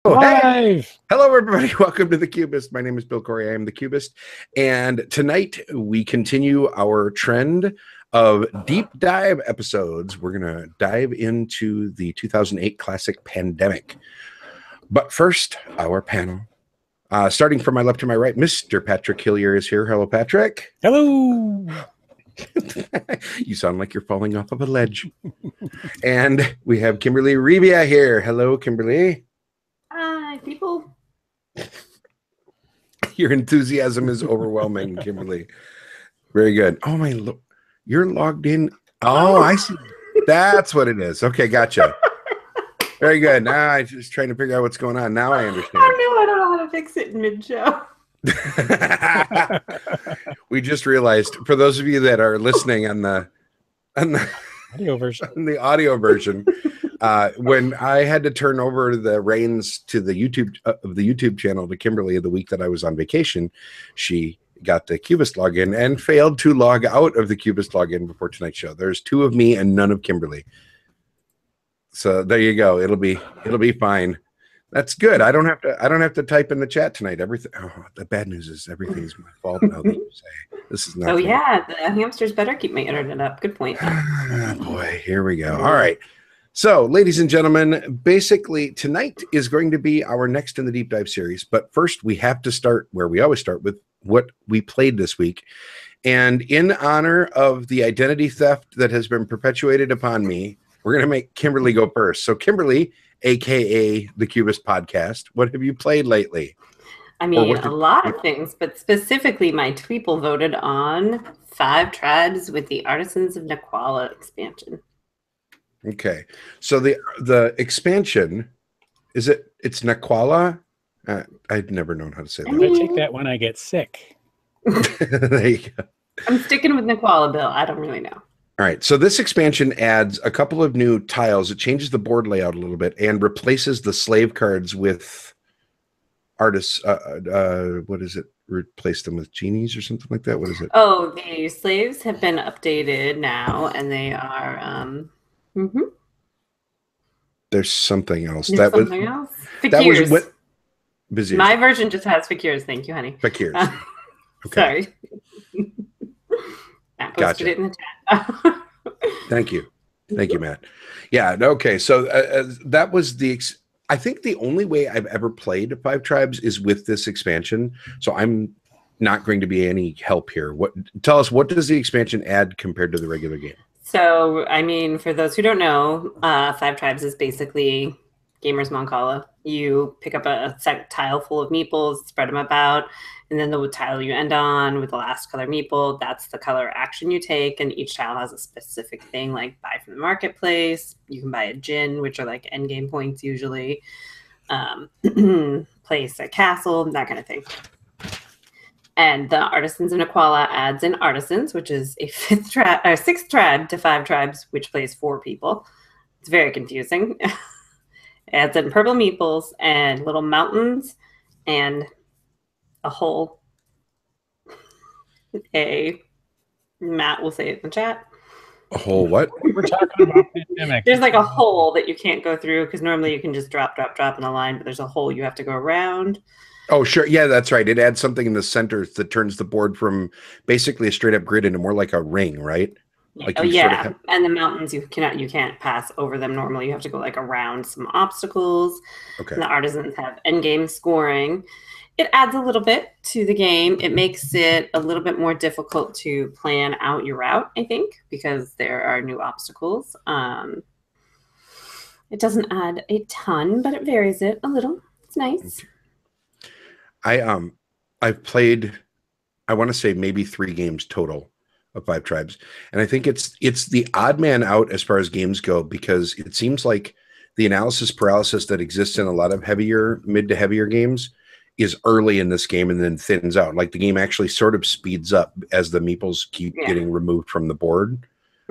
Oh, hey! Live. Hello, everybody. Welcome to the Cubist. My name is Bill Corey. I am the Cubist. And tonight we continue our trend of deep dive episodes. We're going to dive into the 2008 classic Pandemic. But first, our panel. Starting from my left to my right, Mr. Patrick Hillier is here. Hello, Patrick. Hello. You sound like you're falling off of a ledge. And we have Kimberly Rebia here. Hello, Kimberly. Hi, people. Your enthusiasm is overwhelming, Kimberly. Very good. Oh, you're logged in. Oh, I see. That's what it is. Okay, gotcha. Very good. Now I'm just trying to figure out what's going on. Now I understand. I don't know how to fix it in mid-show. We just realized, for those of you that are listening on the Audio version. on the audio version, when I had to turn over the reins to the YouTube channel to Kimberly the week that I was on vacation, she got the Cubist login and failed to log out of the Cubist login before tonight's show. There's 2 of me and none of Kimberly. So there you go. It'll be fine. That's good. I don't have to type in the chat tonight. Everything. Oh, the bad news is everything's my fault now that you say. This is not. Oh yeah, the hamsters better keep my internet up. Good point. Oh, boy, here we go. All right. So, ladies and gentlemen, basically tonight is going to be our next in the deep dive series. But first, we have to start where we always start, with what we played this week. And in honor of the identity theft that has been perpetuated upon me, we're going to make Kimberly go first. So, Kimberly, aka the Cubist Podcast, what have you played lately? I mean, a lot of things, but specifically my people voted on 5 Tribes with the Artisans of Naquala expansion. Okay, so the expansion, it's Naquala? I've never known how to say that. I take that when I get sick. There you go. I'm sticking with Naquala, Bill. I don't really know. All right, so this expansion adds a couple of new tiles. It changes the board layout a little bit and replaces the slave cards with artists. What is it? Replace them with genies or something like that? What is it? Oh, the slaves have been updated now, and they are... There's something else. That was what Viziers. My version just has fakirs. Thank you, honey. Fakirs. Okay. Sorry. Matt posted it in the chat. Thank you, Matt. Yeah. Okay. So that was I think the only way I've ever played 5 Tribes is with this expansion. So I'm not going to be any help here. Tell us, what does the expansion add compared to the regular game? So, I mean, for those who don't know, 5 Tribes is basically Gamers Moncala. You pick up a tile full of meeples, spread them about, and then the tile you end on with the last color meeple, that's the color action you take, and each tile has a specific thing, like buy from the marketplace. You can buy a gin, which are like end game points usually. Place a castle, that kind of thing. And the Artisans of Naquala adds in Artisans, which is a 6th tribe to 5 Tribes, which plays 4 people. It's very confusing. Adds in purple meeples and little mountains and a hole. Matt will say it in the chat. A hole what? We're talking about Pandemic. There's like a hole that you can't go through because normally you can just drop in a line, but there's a hole you have to go around. Oh, sure. Yeah, that's right. It adds something in the center that turns the board from basically a straight up grid into more like a ring, right? Like yeah. Sort of and the mountains, you can't pass over them normally. You have to go like around some obstacles. Okay. And the Artisans have end game scoring. It adds a little bit to the game. It makes it a little bit more difficult to plan out your route, I think, because there are new obstacles. It doesn't add a ton, but it varies it a little. It's nice. Okay. I've played, I want to say maybe 3 games total of 5 Tribes, and I think it's the odd man out as far as games go, because it seems like the analysis paralysis that exists in a lot of mid to heavier games is early in this game and then thins out. Like the game actually sort of speeds up as the meeples keep getting removed from the board,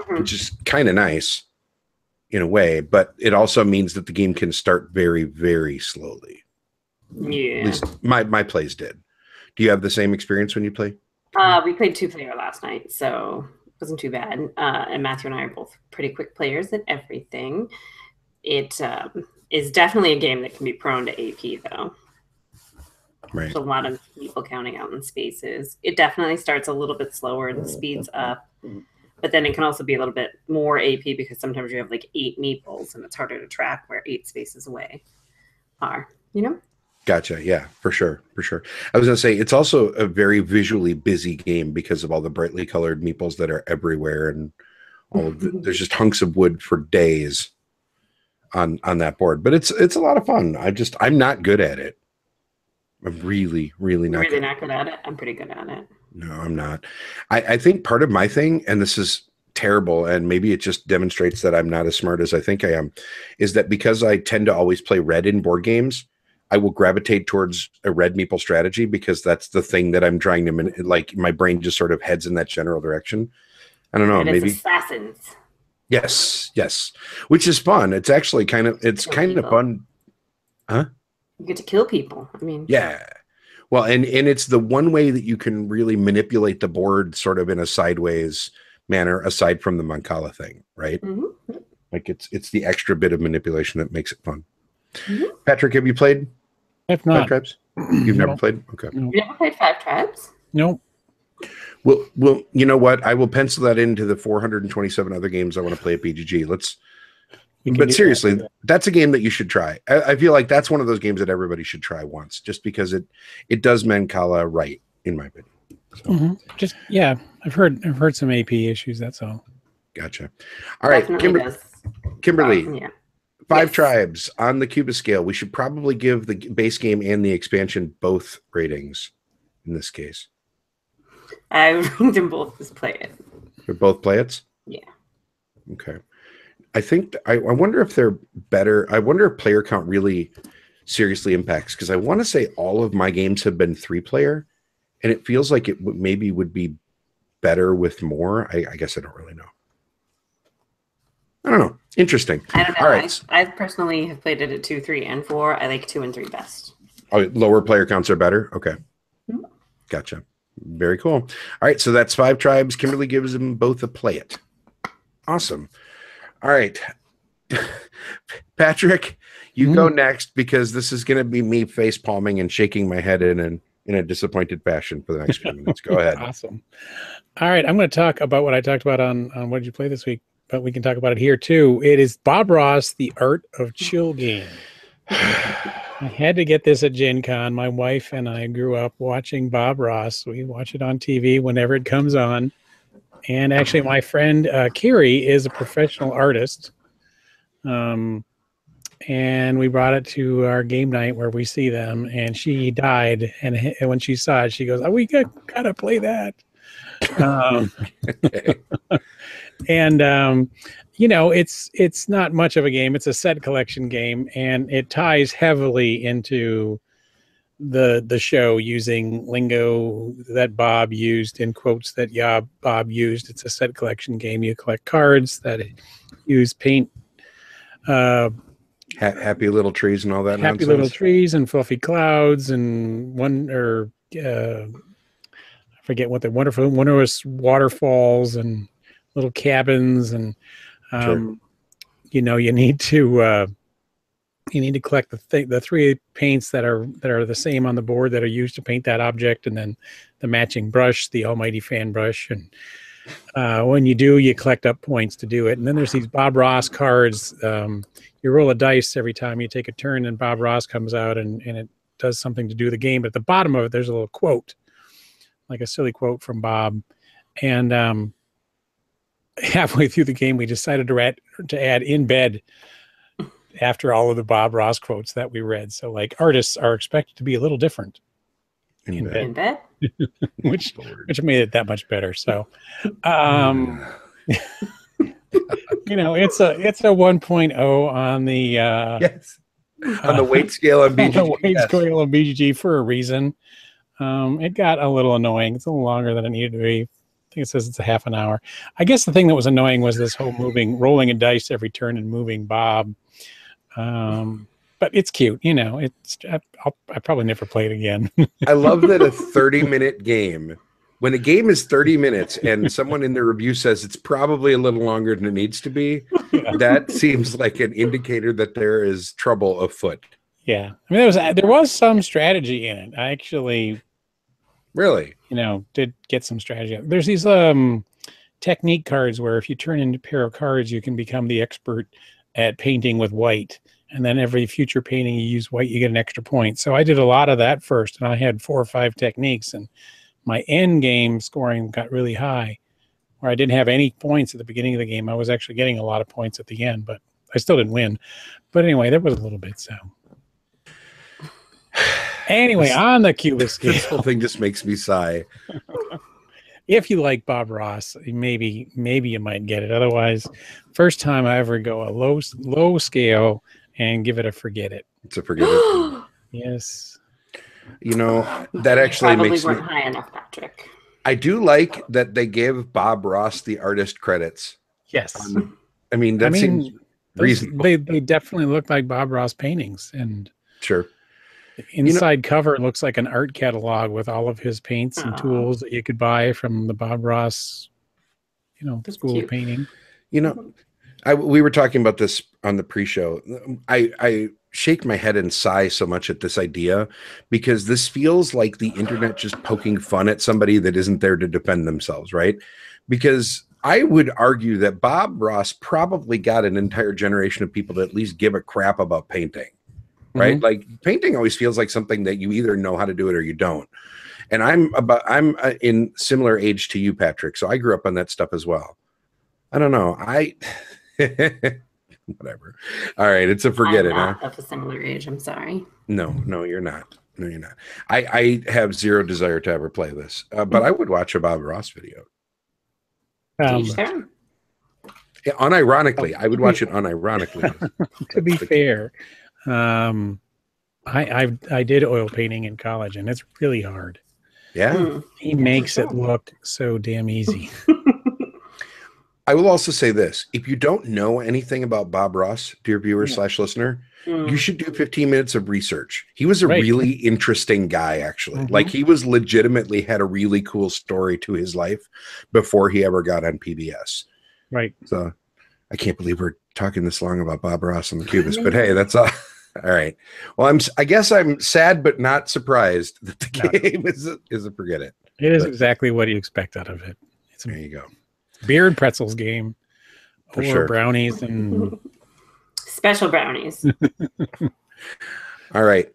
which is kind of nice in a way, but it also means that the game can start very, very slowly. Yeah. At least my plays did. Do you have the same experience when you play? We played 2-player last night, so it wasn't too bad. And Matthew and I are both pretty quick players at everything. It is definitely a game that can be prone to AP, though. Right. There's a lot of people counting out in spaces. It definitely starts a little bit slower and speeds up, but then it can also be a little bit more AP because sometimes you have like 8 meeples and it's harder to track where 8 spaces away are, you know? Gotcha. Yeah, for sure. For sure. I was going to say, it's also a very visually busy game because of all the brightly colored meeples that are everywhere, and all of there's just hunks of wood for days on that board. But it's a lot of fun. I'm not good at it. I'm really not really not good at it. I'm pretty good at it. No, I'm not. I think part of my thing, and this is terrible, and maybe it just demonstrates that I'm not as smart as I think I am, is that because I tend to always play red in board games, I will gravitate towards a red meeple strategy because that's the thing that I'm trying to like. My brain just sort of heads in that general direction. I don't know. And maybe assassins. Yes, which is fun. It's actually kind of fun. Huh? You get to kill people. I mean, yeah. Well, and it's the one way that you can really manipulate the board sort of in a sideways manner, aside from the Mancala thing, right? Mm-hmm. Like it's the extra bit of manipulation that makes it fun. Mm-hmm. Patrick, have you played I've not. 5 Tribes? You've never played? Okay. You never played 5 Tribes? Nope. Well, you know what? I will pencil that into the 427 other games I want to play at BGG. But seriously, that's a game that you should try. I feel like that's one of those games that everybody should try once, just because it does Mancala right, in my opinion. So. I've heard some AP issues. That's all. Gotcha. All right, Kimberly. Yeah. 5 Tribes on the Cubist scale. We should probably give the base game and the expansion both ratings in this case. I ranked them both as play it. They're both play it's? Yeah. Okay. I think I wonder if they're better. I wonder if player count really seriously impacts, because I want to say all of my games have been 3-player, and it feels like it maybe would be better with more. I guess I don't really know. I don't know. Interesting. I don't know. All right. I personally have played it at 2, 3, and 4. I like 2 and 3 best. Oh, lower player counts are better? Okay. Mm-hmm. Gotcha. Very cool. All right. So that's 5 Tribes. Kimberly gives them both a play it. Awesome. All right. Patrick, you go next, because this is going to be me face palming and shaking my head in a disappointed fashion for the next few minutes. Go ahead. Awesome. All right. I'm going to talk about what I talked about on What Did You Play This Week, but we can talk about it here too. It is Bob Ross, The Art of Chill Game. I had to get this at Gen Con. My wife and I grew up watching Bob Ross. We watch it on TV whenever it comes on. And actually, my friend Carrie is a professional artist. And we brought it to our game night where we see them. And she died. And when she saw it, she goes, "Oh, we gotta play that." And it's not much of a game. It's a set collection game, and it ties heavily into the show, using lingo that Bob used, in quotes that Bob used. It's a set collection game. You collect cards that use paint, happy little trees and all that happy nonsense. Little trees and fluffy clouds, and I forget what the wondrous waterfalls and little cabins, and Sure. you need to collect the 3 paints that are the same on the board that are used to paint that object, and then the matching brush, the almighty fan brush. And when you do, you collect up points to do it. And then there's these Bob Ross cards. You roll a dice every time you take a turn, and Bob Ross comes out, and it does something to do the game. But at the bottom of it, there's a little quote, like a silly quote from Bob. And halfway through the game, we decided to add "in bed" after all of the Bob Ross quotes that we read. So, like, artists are expected to be a little different in bed. which made it that much better. So, it's a 1.0 on the yes, on the weight scale of BGG. On the weight scale of BGG for a reason. It got a little annoying. It's a little longer than it needed to be. I think it says it's a half an hour. I guess the thing that was annoying was this whole rolling a dice every turn and moving Bob. But it's cute, I probably never play it again. I love that a 30-minute game When a game is 30 minutes and someone in the review says it's probably a little longer than it needs to be, that seems like an indicator that there is trouble afoot. Yeah. I mean, there was some strategy in it. I actually, really, did get some strategy. There's these technique cards where if you turn in a pair of cards, you can become the expert at painting with white. And then every future painting you use white, you get an extra point. So I did a lot of that first, and I had 4 or 5 techniques, and my end game scoring got really high, where I didn't have any points at the beginning of the game. I was actually getting a lot of points at the end, but I still didn't win. But anyway, there was a little bit. So anyway, on the Cubist scale, this whole thing just makes me sigh. If you like Bob Ross, maybe you might get it. Otherwise, first time I ever go a low scale and give it a forget it. It's a forget it. Yes. That actually probably makes weren't high enough, Patrick. I do like that they gave Bob Ross the artist credits. Yes. Seems reasonable. They definitely look like Bob Ross paintings, and sure. The inside cover looks like an art catalog with all of his paints and tools that you could buy from the Bob Ross, school of painting. We were talking about this on the pre-show. I shake my head and sigh so much at this idea, because this feels like the internet just poking fun at somebody that isn't there to defend themselves, right? Because I would argue that Bob Ross probably got an entire generation of people to at least give a crap about painting, right? Mm-hmm. Like, painting always feels like something that you either know how to do it or you don't. And I'm in similar age to you, Patrick. So I grew up on that stuff as well. I don't know. Whatever. All right, it's a forget it. I'm not of a similar age. I'm sorry. No, you're not. No, you're not. I have zero desire to ever play this, but I would watch a Bob Ross video. Sure. Unironically, I would watch it unironically. To be fair, I did oil painting in college, and it's really hard. Yeah, he makes it look so damn easy. I will also say this. If you don't know anything about Bob Ross, dear viewer / listener, you should do 15 minutes of research. He was a really interesting guy, actually. Mm-hmm. Like, he was legitimately had a really cool story to his life before he ever got on PBS. Right. So I can't believe we're talking this long about Bob Ross and the Cubist, but hey, that's all. All right. Well, I guess I'm sad but not surprised that the game is a forget it. It is exactly what you expect out of it. There you go. Beer and pretzels game, for sure. Brownies and special brownies. All right.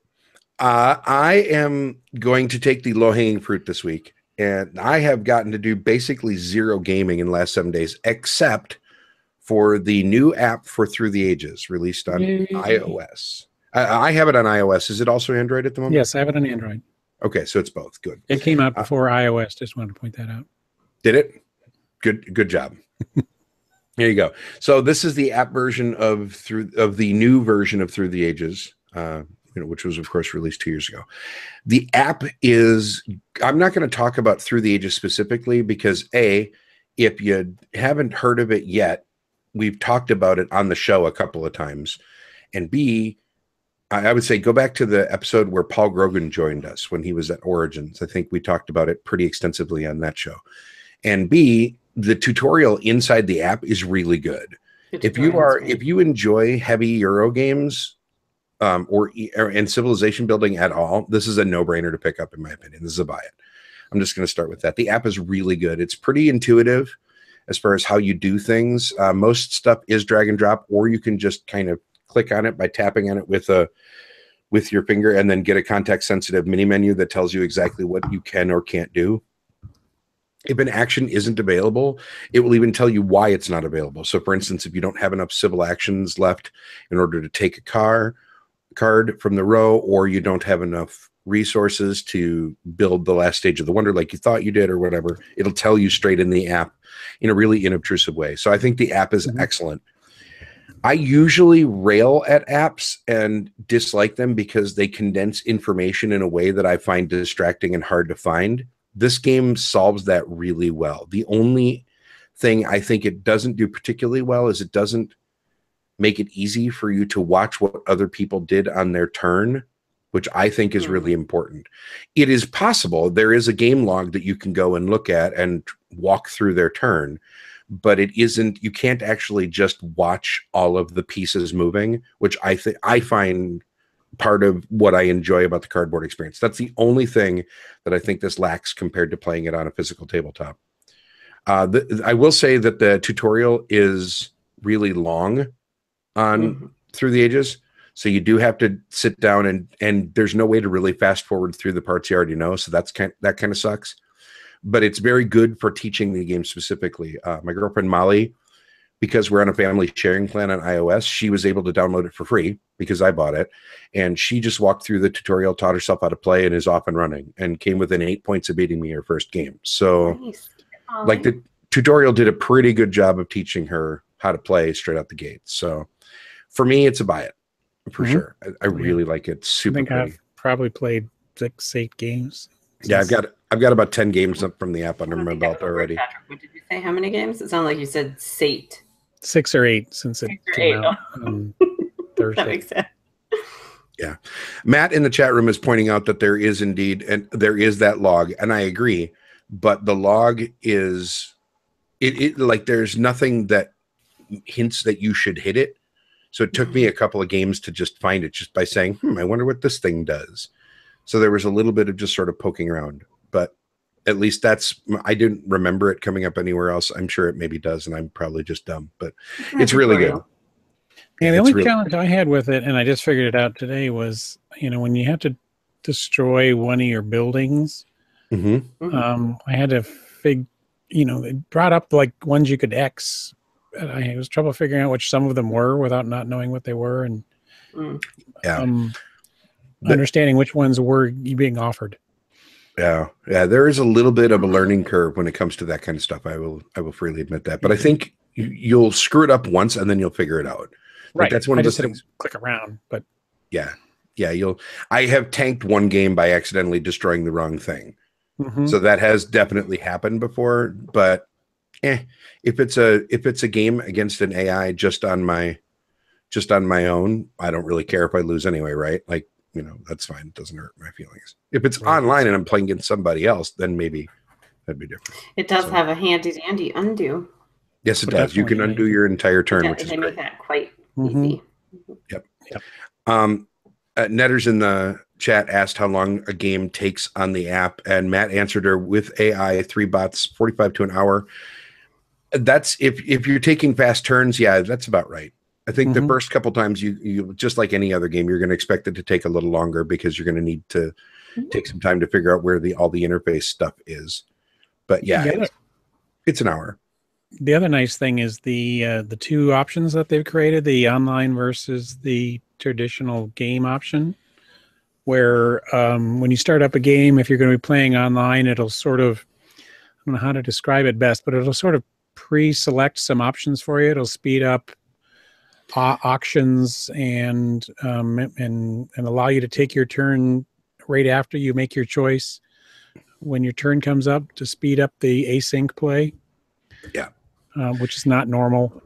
I am going to take the low-hanging fruit this week, and I have gotten to do basically zero gaming in the last 7 days, except for the new app for Through the Ages released on iOS. I have it on iOS. Is it also Android at the moment? Yes, I have it on Android. Okay, so it's both. Good. It came out before iOS. Just wanted to point that out. Did it? Good job. There you go. So this is the app version of the new version of Through the Ages, which was of course released 2 years ago. The app is, I'm not going to talk about Through the Ages specifically because A, if you haven't heard of it yet, we've talked about it on the show a couple of times, and B, I would say go back to the episode where Paul Grogan joined us when he was at Origins. I think we talked about it pretty extensively on that show. And B, the tutorial inside the app is really good. If you enjoy heavy Euro games and civilization building at all, this is a no-brainer to pick up, in my opinion. This is a buy it. I'm just going to start with that. The app is really good. It's pretty intuitive as far as how you do things. Most stuff is drag and drop, or you can just kind of click on it by tapping on it with your finger and then get a context-sensitive mini menu that tells you exactly what you can or can't do. If an action isn't available, it will even tell you why it's not available. So, for instance, if you don't have enough civil actions left in order to take a card from the row, or you don't have enough resources to build the last stage of the wonder like you thought you did or whatever, it'll tell you straight in the app in a really inobtrusive way. So I think the app is excellent. I usually rail at apps and dislike them because they condense information in a way that I find distracting and hard to find. This game solves that really well. The only thing I think it doesn't do particularly well is it doesn't make it easy for you to watch what other people did on their turn which I think is really important. It is possible there is a game log that you can go and look at and walk through their turn, but it isn't, you can't actually just watch all of the pieces moving, which I find part of what I enjoy about the cardboard experience. That's the only thing that I think this lacks compared to playing it on a physical tabletop. I will say that the tutorial is really long on Through the Ages. So you do have to sit down and there's no way to really fast forward through the parts you already know. So that kind of sucks, but it's very good for teaching the game specifically. My girlfriend Molly, because we're on a family sharing plan on iOS, she was able to download it for free because I bought it. And she just walked through the tutorial, taught herself how to play, and is off and running, and came within 8 points of beating me her first game. So Nice. like the tutorial did a pretty good job of teaching her how to play straight out the gate. So for me, it's a buy it. For sure. I really like it. Super I think pretty. I've probably played 6, 8 games. Yeah, I've got about 10 games up from the app under my belt already. Patrick, what did you say? How many games? It sounded like you said 8. 6 or 8 since it came out on Thursday. That makes sense. Yeah. Matt in the chat room is pointing out that there is indeed, and there is that log, and I agree, but the log is it like there's nothing that hints that you should hit it. So it took me a couple of games to just find it just by saying, I wonder what this thing does. So there was a little bit of just sort of poking around, but at least I didn't remember it coming up anywhere else. I'm sure it maybe does, and I'm probably just dumb, but it's really good. Yeah, the only challenge I had with it, and I just figured it out today, was, when you have to destroy one of your buildings, I had to it brought up like ones you could X. And I was trouble figuring out which some of them were without not knowing what they were, and understanding which ones were being offered. Yeah, there is a little bit of a learning curve when it comes to that kind of stuff. I will freely admit that, but I think you'll screw it up once and then you'll figure it out. Right, like that's one of those things. Click around, but yeah, I have tanked one game by accidentally destroying the wrong thing, so that has definitely happened before, but. If it's a game against an AI just on my own, I don't really care if I lose anyway, right? Like, that's fine. It doesn't hurt my feelings. If it's online and I'm playing against somebody else, then maybe that'd be different. It does have a handy dandy undo. Yes, it does. You can undo your entire turn, which is they great. make that quite easy. Yep. Netters in the chat asked how long a game takes on the app, and Matt answered her with AI, 3 bots, 45 to an hour. That's if you're taking fast turns, yeah, that's about right. I think the first couple times you just like any other game, you're going to expect it to take a little longer because you're going to need to take some time to figure out where all the interface stuff is. But yeah, it's an hour. The other nice thing is the 2 options that they've created, the online versus the traditional game option, where when you start up a game, if you're going to be playing online, it'll sort of, I don't know how to describe it best, but it'll sort of pre-select some options for you. It'll speed up auctions and allow you to take your turn right after you make your choice when your turn comes up, to speed up the async play. Yeah, which is not normal.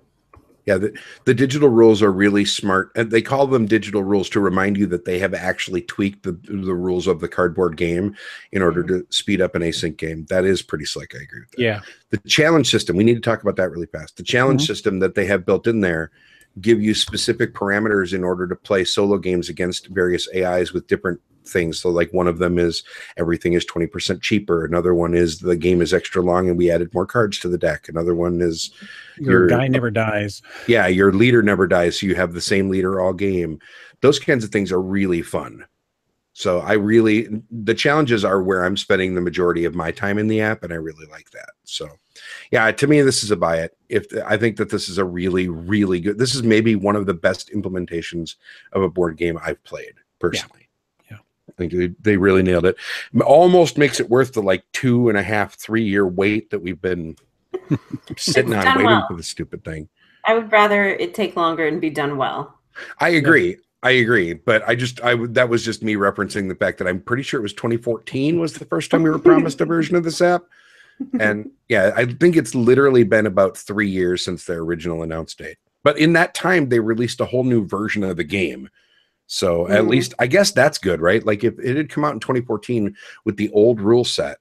Yeah, the digital rules are really smart, and they call them digital rules to remind you that they have actually tweaked the rules of the cardboard game in order to speed up an async game. That is pretty slick. I agree with that. Yeah. The challenge system, we need to talk about that really fast. The challenge system that they have built in there give you specific parameters in order to play solo games against various AIs with different things. So like one of them is everything is 20% cheaper. Another one is the game is extra long and we added more cards to the deck. Another one is your guy never dies. Yeah, your leader never dies, so you have the same leader all game. Those kinds of things are really fun. So the challenges are where I'm spending the majority of my time in the app, and I really like that. So yeah, to me, this is a buy it. I think that this is a really, really good, this is maybe one of the best implementations of a board game I've played personally. Yeah. I think they really nailed it. Almost makes it worth the 2.5, 3 year wait that we've been sitting on waiting for the stupid thing. I would rather it take longer and be done well. I agree. Yeah. I agree, but that was just me referencing the fact that I'm pretty sure it was 2014 was the first time we were promised a version of this app. And yeah, I think it's literally been about 3 years since their original announce date. But in that time, they released a whole new version of the game So at least I guess that's good, right? Like if it had come out in 2014 with the old rule set,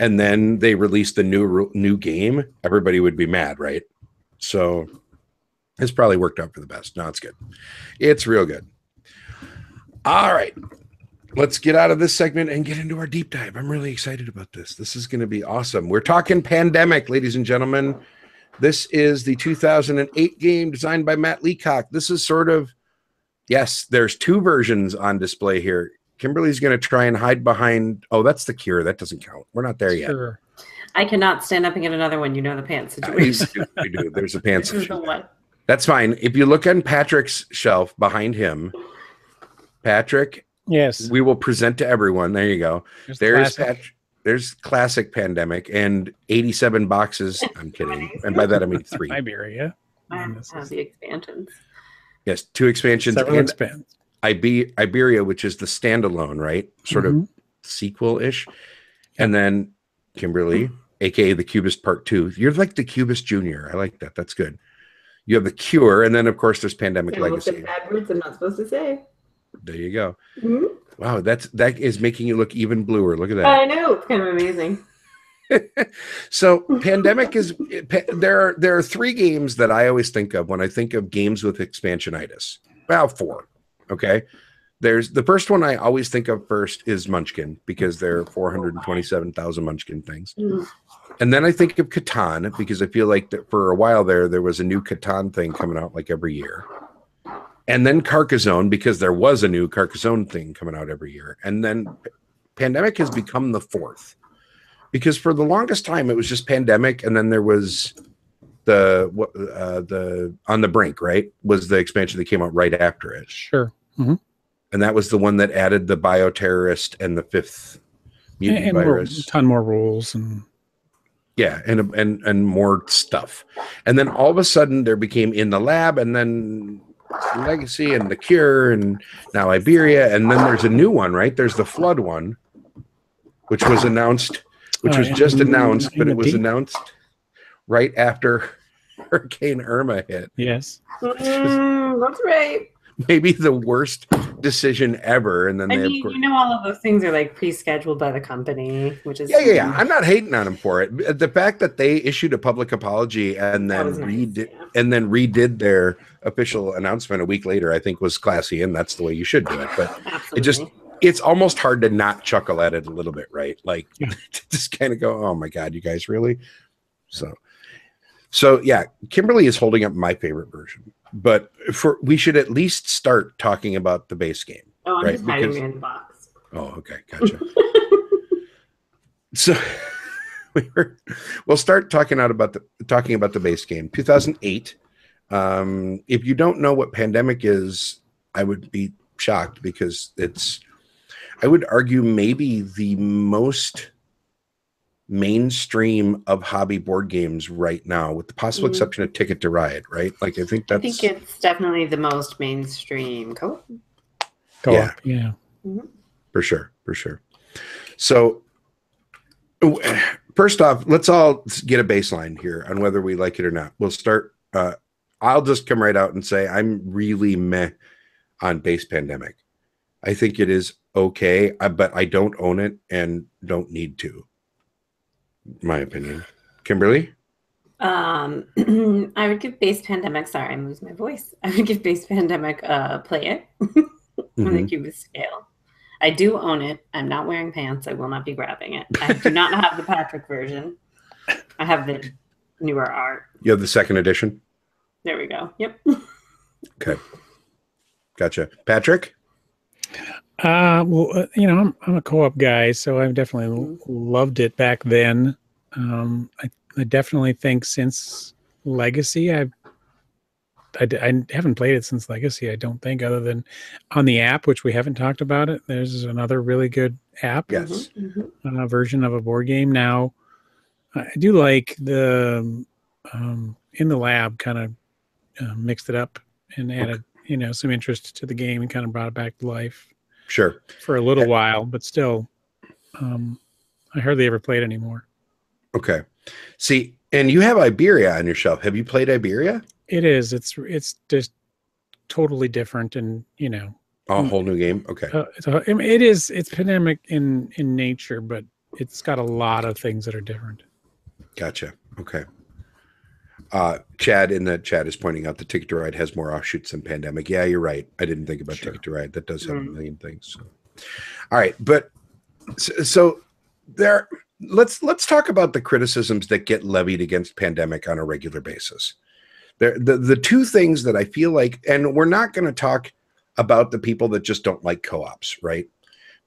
and then they released the new game, everybody would be mad, right? So it's probably worked out for the best. No, it's good. It's real good. All right. Let's get out of this segment and get into our deep dive. I'm really excited about this. This is going to be awesome. We're talking Pandemic, ladies and gentlemen. This is the 2008 game designed by Matt Leacock. This is sort of, yes, there's two versions on display here. Kimberly's going to try and hide behind, oh, that's the Cure. That doesn't count. We're not there yet. I cannot stand up and get another one. You know the pants situation. We do. There's a pants This is the one. That's fine. If you look on Patrick's shelf behind him, Patrick, yes, we will present to everyone. There you go. There's classic. There's classic Pandemic and 87 boxes. I'm kidding. And by that, I mean 3. Iberia. I have the expansions. Yes, 2 expansions. Several and expansions. Iberia, which is the standalone, right? Sort of sequel-ish. And then Kimberly, aka the Cubist Part 2. You're like the Cubist Junior. I like that. That's good. You have the Cure, and then of course there's Pandemic Legacy. Bad words I'm not supposed to say. There you go. Wow, that is making you look even bluer. Look at that. I know, it's kind of amazing. So Pandemic is there are 3 games that I always think of when I think of games with expansionitis. Well, 4. Okay. There's the first one I always think of first is Munchkin, because there are 427,000 Munchkin things. And then I think of Catan, because I feel like that for a while there was a new Catan thing coming out like every year. And then Carcassonne, because there was a new Carcassonne thing coming out every year. And then Pandemic has become the 4th, because for the longest time it was just Pandemic, and then there was the On the Brink, right? Was the expansion that came out right after it. Sure. And that was the one that added the bioterrorist and the 5th mutant virus. A ton more rules and yeah, and more stuff. And then all of a sudden there became In the Lab, and then Legacy and the Cure, and now Iberia, and then there's a new one, right? There's the Flood one, which was announced, but it was announced right after Hurricane Irma hit. yes. That's right. Maybe the worst decision ever. And then you know, all of those things are like pre-scheduled by the company, which is yeah. I'm not hating on them for it. The fact that they issued a public apology and then redid their official announcement a week later, I think was classy, and that's the way you should do it. But it's almost hard to not chuckle at it a little bit, right? Like to just kind of go, oh my God, you guys really? So yeah, Kimberly is holding up my favorite version. But we should at least start talking about the base game. Oh, I'm right? just hiding behind the box. Oh, okay, gotcha. So we'll start talking about the base game. 2008. If you don't know what Pandemic is, I would be shocked, because I would argue, maybe the most mainstream of hobby board games right now, with the possible exception of Ticket to Ride, right? Like I think it's definitely the most mainstream co-op. Yeah. For sure. So first off, let's all get a baseline here on whether we like it or not. We'll start. I'll just come right out and say I'm really meh on base Pandemic. I think it is okay, but I don't own it and don't need to. My opinion. Kimberly? I would give base Pandemic, sorry, I'm losing my voice. I would give base Pandemic play it on the Cubist scale. I do own it. I'm not wearing pants. I will not be grabbing it. I do not have the Patrick version. I have the newer art. You have the 2nd edition? There we go. Yep. Okay. Gotcha. Patrick? Well, I'm a co-op guy, so I've definitely loved it back then. I definitely think since Legacy, I haven't played it since Legacy, I don't think, other than on the app, which we haven't talked about it. There's another really good app version of a board game. Now, I do like the In the Lab kind of mixed it up and added, some interest to the game and kind of brought it back to life. Sure. For a little while, but still, I hardly ever played anymore. Okay. See, and you have Iberia on your shelf. Have you played Iberia? It is. It's just totally different, and A whole new game. Okay. I mean, it's pandemic in nature, but it's got a lot of things that are different. Gotcha. Okay. Chad in the chat is pointing out the Ticket to Ride has more offshoots than Pandemic. Yeah, you're right. I didn't think about Ticket to Ride. That does have a million things. So. All right, but so there. Let's talk about the criticisms that get levied against Pandemic on a regular basis. The two things that I feel like, and we're not going to talk about the people that just don't like co-ops, right?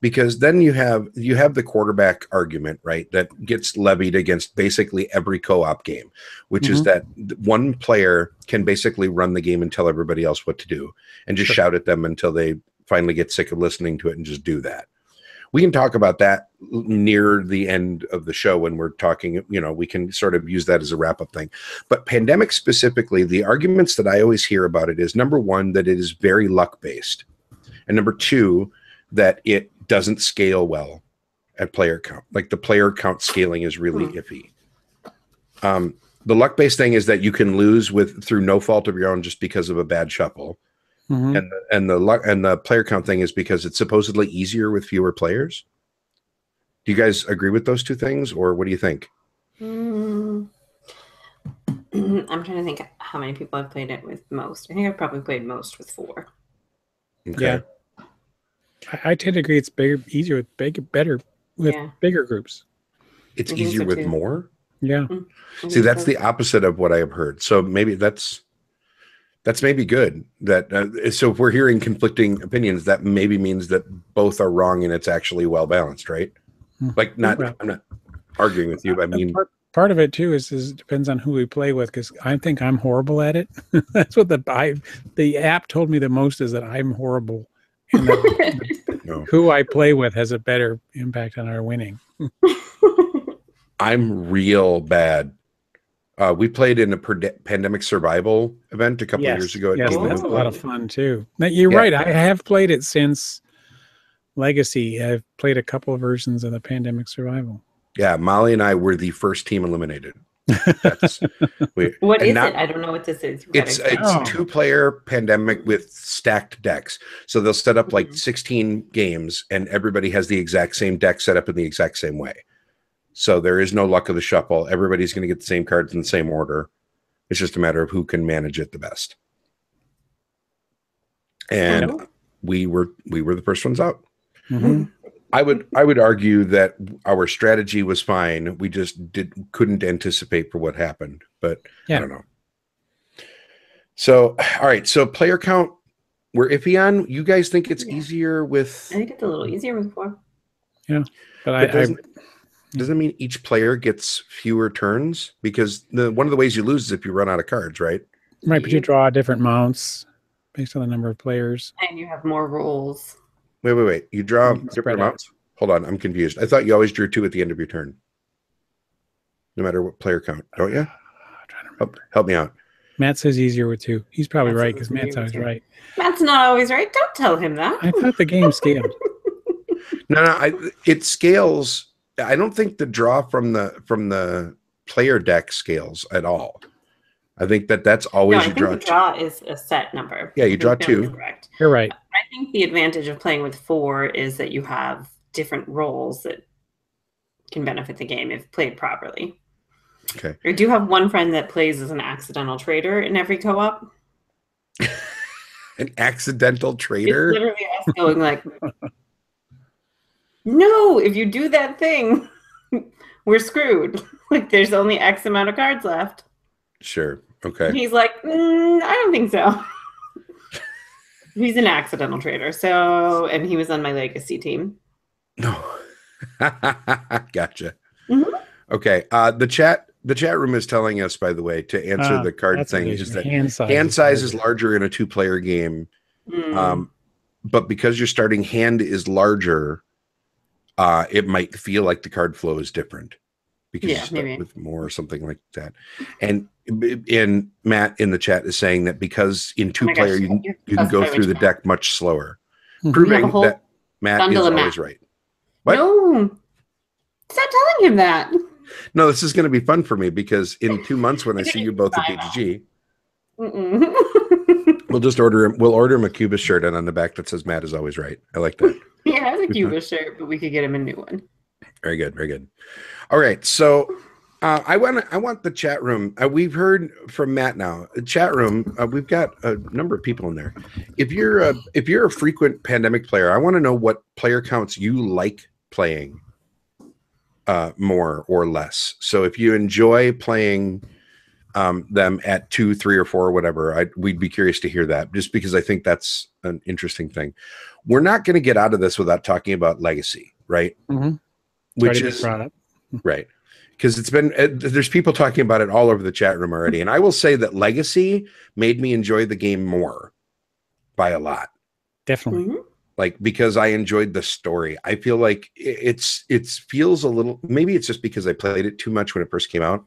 Because then you have the quarterback argument, right, that gets levied against basically every co-op game, which is that one player can basically run the game and tell everybody else what to do and just shout at them until they finally get sick of listening to it and just do that. We can talk about that near the end of the show when we're talking, we can sort of use that as a wrap-up thing. But Pandemic specifically, the arguments that I always hear about it is, number one, that it is very luck-based. And number two, that it doesn't scale well at player count. Like the player count scaling is really iffy. The luck-based thing is that you can lose through no fault of your own just because of a bad shuffle. And the player count thing is because it's supposedly easier with fewer players. Do you guys agree with those two things, or what do you think? I'm trying to think how many people I've played it with most. I think I've probably played most with 4. Okay. Yeah. I tend to agree. It's easier with better with bigger groups. It's easier with more. Yeah. See, that's the opposite of what I have heard. So maybe that's maybe good. That so if we're hearing conflicting opinions, that maybe means that both are wrong and it's actually well balanced, right? Like, I'm not arguing with you. But I mean, part of it too is it depends on who we play with, because I think I'm horrible at it. That's what the app told me the most, is that I'm horrible. And who I play with has a better impact on our winning. I'm real bad. We played in a Pandemic survival event a couple of years ago. Yes, that's a lot of fun too. Now, you're right. I have played it since Legacy. I've played a couple of versions of the Pandemic survival. Yeah, Molly and I were the first team eliminated. What is it? I don't know what this is. It's 2-player Pandemic with stacked decks. So they'll set up like 16 games, and everybody has the exact same deck set up in the exact same way. So there is no luck of the shuffle. Everybody's going to get the same cards in the same order. It's just a matter of who can manage it the best. And we were the first ones out. I would argue that our strategy was fine. We just couldn't anticipate for what happened. But I don't know. So all right. So player count, we're iffy on. You guys think it's easier with? I think it's a little easier with 4. Yeah, but doesn't mean each player gets fewer turns, because one of the ways you lose is if you run out of cards, right? Right, but you draw different mounts based on the number of players, and you have more rolls. Wait. You draw different amounts? Hold on, I'm confused. I thought you always drew 2 at the end of your turn. No matter what player count, don't you? I'm trying to remember. Help me out. Matt says easier with 2. He's probably right, because Matt's always right. Matt's not always right. Don't tell him that. I thought the game scaled. No, it scales. I don't think the draw from the player deck scales at all. I think that's always you draw. The draw is a set number. Yeah, you draw 2. Correct. You're right. I think the advantage of playing with 4 is that you have different roles that can benefit the game if played properly. Okay. I do have one friend that plays as an accidental trader in every co-op. An accidental trader? It's literally us going like, no, if you do that thing, we're screwed. Like, there's only X amount of cards left. Sure. Okay. And he's like, I don't think so. He's an accidental trader. So, and he was on my Legacy team. No. Gotcha. Okay. The chat room is telling us, by the way, to answer the card thing, is that hand size is larger in a 2-player game. But because your starting hand is larger, it might feel like the card flow is different because you start with more or something like that. And Matt in the chat is saying that because in 2-player you can go through the deck much slower, proving that Matt is always right. What? No, stop telling him that. No, this is going to be fun for me, because in 2 months when I see you both at BGG, We'll just order him. We'll order him a Cubist shirt, and on the back that says "Matt is always right." I like that. He has a Cubist shirt, but we could get him a new one. Very good. Very good. All right. So I want the chat room. We've heard from Matt now. The chat room. We've got a number of people in there. If you're a frequent Pandemic player, I want to know what player counts you like playing more or less. So if you enjoy playing them at 2, 3, or 4, or whatever, we'd be curious to hear that, just because I think that's an interesting thing. We're not going to get out of this without talking about Legacy, right? Mm-hmm. Which is right, because it's been there's people talking about it all over the chat room already, and I will say that Legacy made me enjoy the game more by a lot. Definitely. Mm-hmm. Like, because I enjoyed the story. I feel like it feels a little, maybe it's just because I played it too much when it first came out,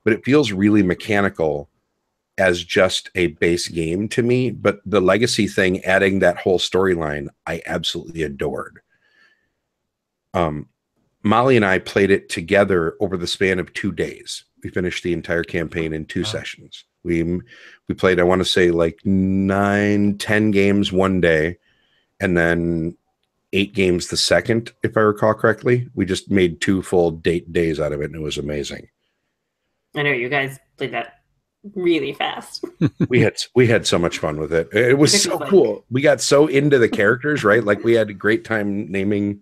but it feels really mechanical as just a base game to me. But the Legacy thing, adding that whole storyline, I absolutely adored. Molly and I played it together over the span of 2 days. We finished the entire campaign in 2 sessions. We played, I want to say, like 9, 10 games one day, and then 8 games the second, if I recall correctly. We just made 2 full days out of it, and it was amazing. I know you guys played that really fast. we had so much fun with it. It was so cool. We got so into the characters, right? Like, we had a great time naming.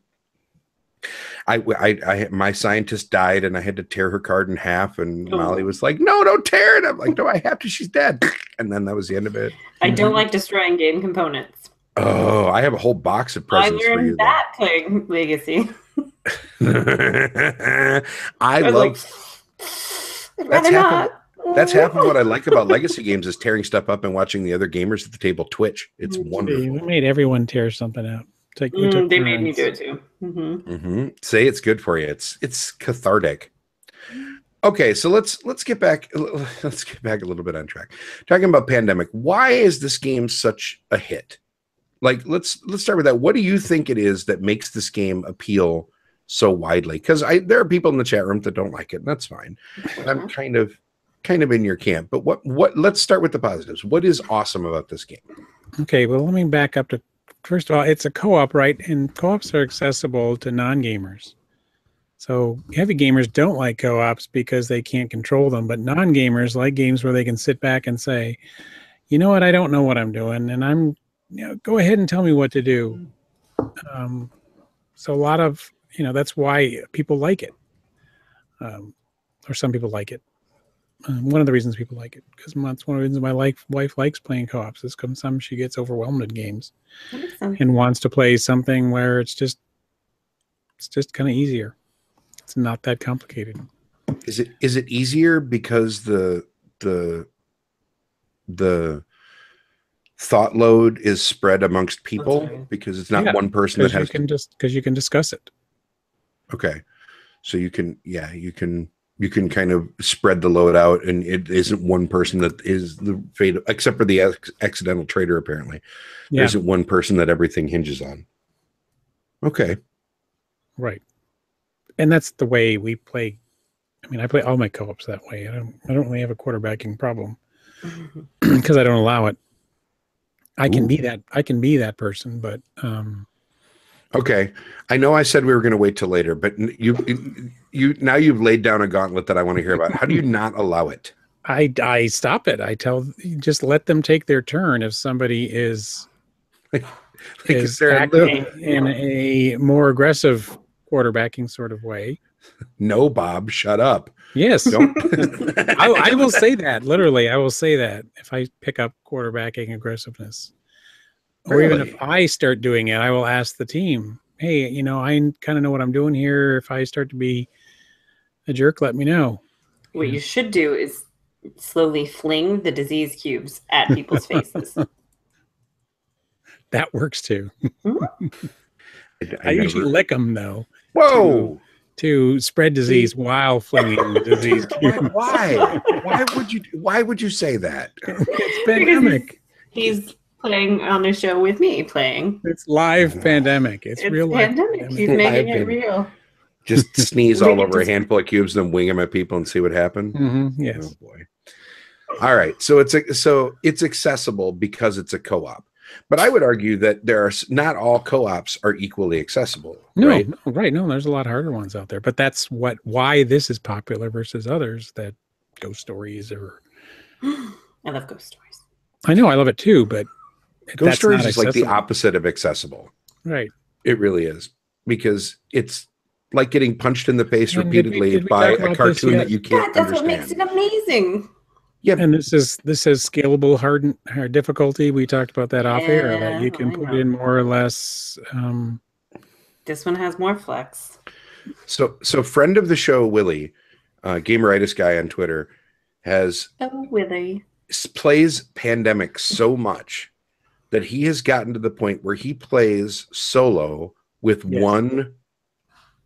My scientist died, and I had to tear her card in half, and Molly was like, "No, don't tear it." I'm like, "No, I have to. She's dead." And then that was the end of it. I don't like destroying game components. Oh, I have a whole box of presents for you. I learned that playing Legacy. I love. That's half of what I like about Legacy games, is tearing stuff up and watching the other gamers at the table twitch. It's wonderful. We made everyone tear something out. They made me do it too. Mm-hmm. Mm-hmm. Say it's good for you. It's cathartic. Okay, so let's get back. Let's get back a little bit on track. Talking about Pandemic, why is this game such a hit? Like, let's start with that. What do you think it is that makes this game appeal so widely? Because there are people in the chat room that don't like it, and that's fine. I'm kind of in your camp. But what? Let's start with the positives. What is awesome about this game? Okay, well, let me back up to, first of all, it's a co-op, right? And co-ops are accessible to non-gamers. So heavy gamers don't like co-ops because they can't control them, but non-gamers like games where they can sit back and say, you know what, I don't know what I'm doing, and go ahead and tell me what to do. So a lot of, that's why people like it. Or some people like it. One of the reasons people like it, because that's one of the reasons my wife likes playing co-ops, is because sometimes she gets overwhelmed in games and wants to play something where it's just kind of easier. It's not that complicated. Is it easier because the thought load is spread amongst people, because it's not one person that has because you can discuss it. Okay, so you can kind of spread the load out, and it isn't one person that is the fate, except for the accidental trader. Apparently, there isn't one person that everything hinges on. Okay, right, and that's the way we play. I mean, I play all my co-ops that way. I don't really have a quarterbacking problem because I don't allow it. I can be that person, but okay. I know I said we were going to wait till later, but you've laid down a gauntlet that I want to hear about. How do you not allow it? I stop it. I just let them take their turn. If somebody is acting in a more aggressive quarterbacking sort of way. No, Bob, shut up. Yes. I will say that. Literally, I will say that if I pick up quarterbacking aggressiveness. Or even if I start doing it, I will ask the team, hey, I kind of know what I'm doing here. If I start to be a jerk, let me know. What you should do is slowly fling the disease cubes at people's faces. That works too. I usually lick them, though. Whoa! To spread disease while flinging the disease cubes. Why? Why would you say that? It's Pandemic. He's playing on a show with me playing. It's live Pandemic. It's real Pandemic. He's making it real. Just sneeze all over a handful of cubes, then wing them at people and see what happens. Mm-hmm. Yes. Oh boy. All right. So it's accessible because it's a co-op. But I would argue that not all co-ops are equally accessible, No, right? no, right. No, there's a lot harder ones out there. But that's why this is popular versus others that ghost stories or I love ghost stories. I know I love it too, but Ghost that's not Stories is like the accessible. opposite of accessible. Right. It really is. Because it's like getting punched in the face And repeatedly did we by talk a about this cartoon yet? that you Yeah, can't that's what makes understand. it amazing. Yeah. And this is scalable hard difficulty. We talked about that off air that you Yeah, can I put know. in more or less. This one has more flex. So friend of the show, Willie, gameritis guy on Twitter, Oh, Willie. plays Pandemic so much that he has gotten to the point where he plays solo with Yeah. one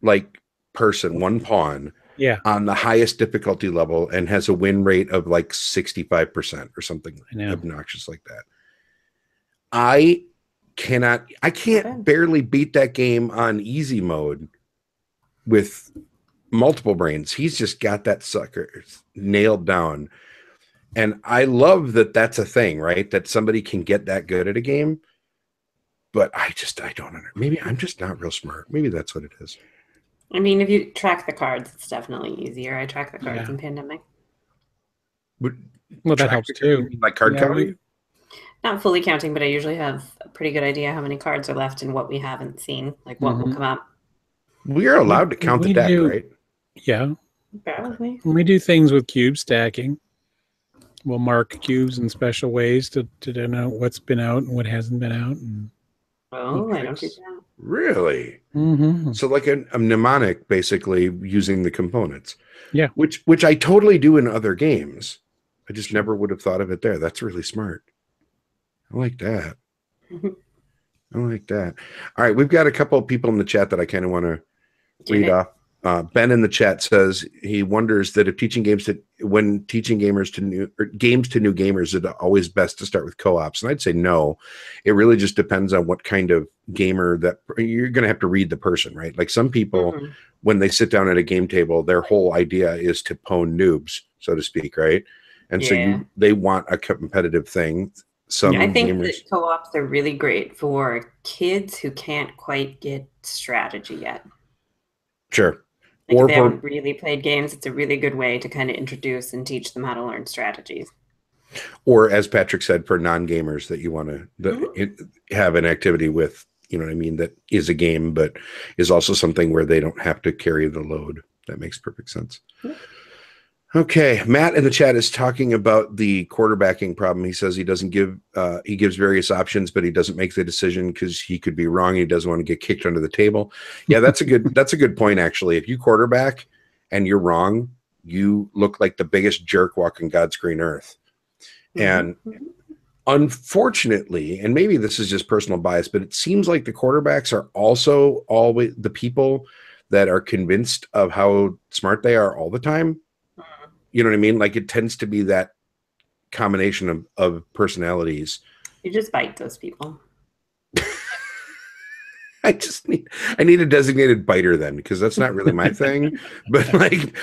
like person, one pawn Yeah, on the highest difficulty level and has a win rate of like 65% or something I know. obnoxious like that. I can't barely beat that game on easy mode with multiple brains. He's just got that sucker nailed down. And I love that that's a thing, right? That somebody can get that good at a game. But I don't know. Maybe I'm just not real smart. Maybe that's what it is. I mean, if you track the cards, it's definitely easier. I track the cards in Pandemic. Well, that helps too. Like card counting? Not fully counting, but I usually have a pretty good idea how many cards are left and what we haven't seen, like what will come up. We are allowed to count the deck, right? Yeah. Probably. When we do things with cube stacking, we'll mark cubes in special ways to denote what's been out and what hasn't been out. And Oh, I don't do that. Really? Mm-hmm. So like a mnemonic, basically using the components. Yeah. Which I totally do in other games. I just never would have thought of it there. That's really smart. I like that. I like that. All right, we've got a couple of people in the chat that I kind of want to read off. Ben in the chat says he wonders that if teaching games to new gamers, is it always best to start with co-ops? And I'd say no. It really just depends on what kind of gamer that you're going to have to read the person, right? Like some people, when they sit down at a game table, their whole idea is to pwn noobs, so to speak, right? And so they want a competitive thing. I think that co-ops are really great for kids who can't quite get strategy yet. Sure. Like if they haven't really played games, it's a really good way to kind of introduce and teach them how to learn strategies. Or as Patrick said, for non-gamers that you want to have an activity with, you know what I mean, that is a game, but is also something where they don't have to carry the load. That makes perfect sense. Okay, Matt in the chat is talking about the quarterbacking problem. He says he doesn't give, he gives various options, but he doesn't make the decision because he could be wrong. He doesn't want to get kicked under the table. Yeah, that's a good point actually. If you quarterback and you're wrong, you look like the biggest jerk walking God's green earth. And unfortunately, and maybe this is just personal bias, but it seems like the quarterbacks are also always the people that are convinced of how smart they are all the time. You know what I mean? Like it tends to be that combination of personalities. You just bite those people. I need a designated biter then, because that's not really my thing. But like,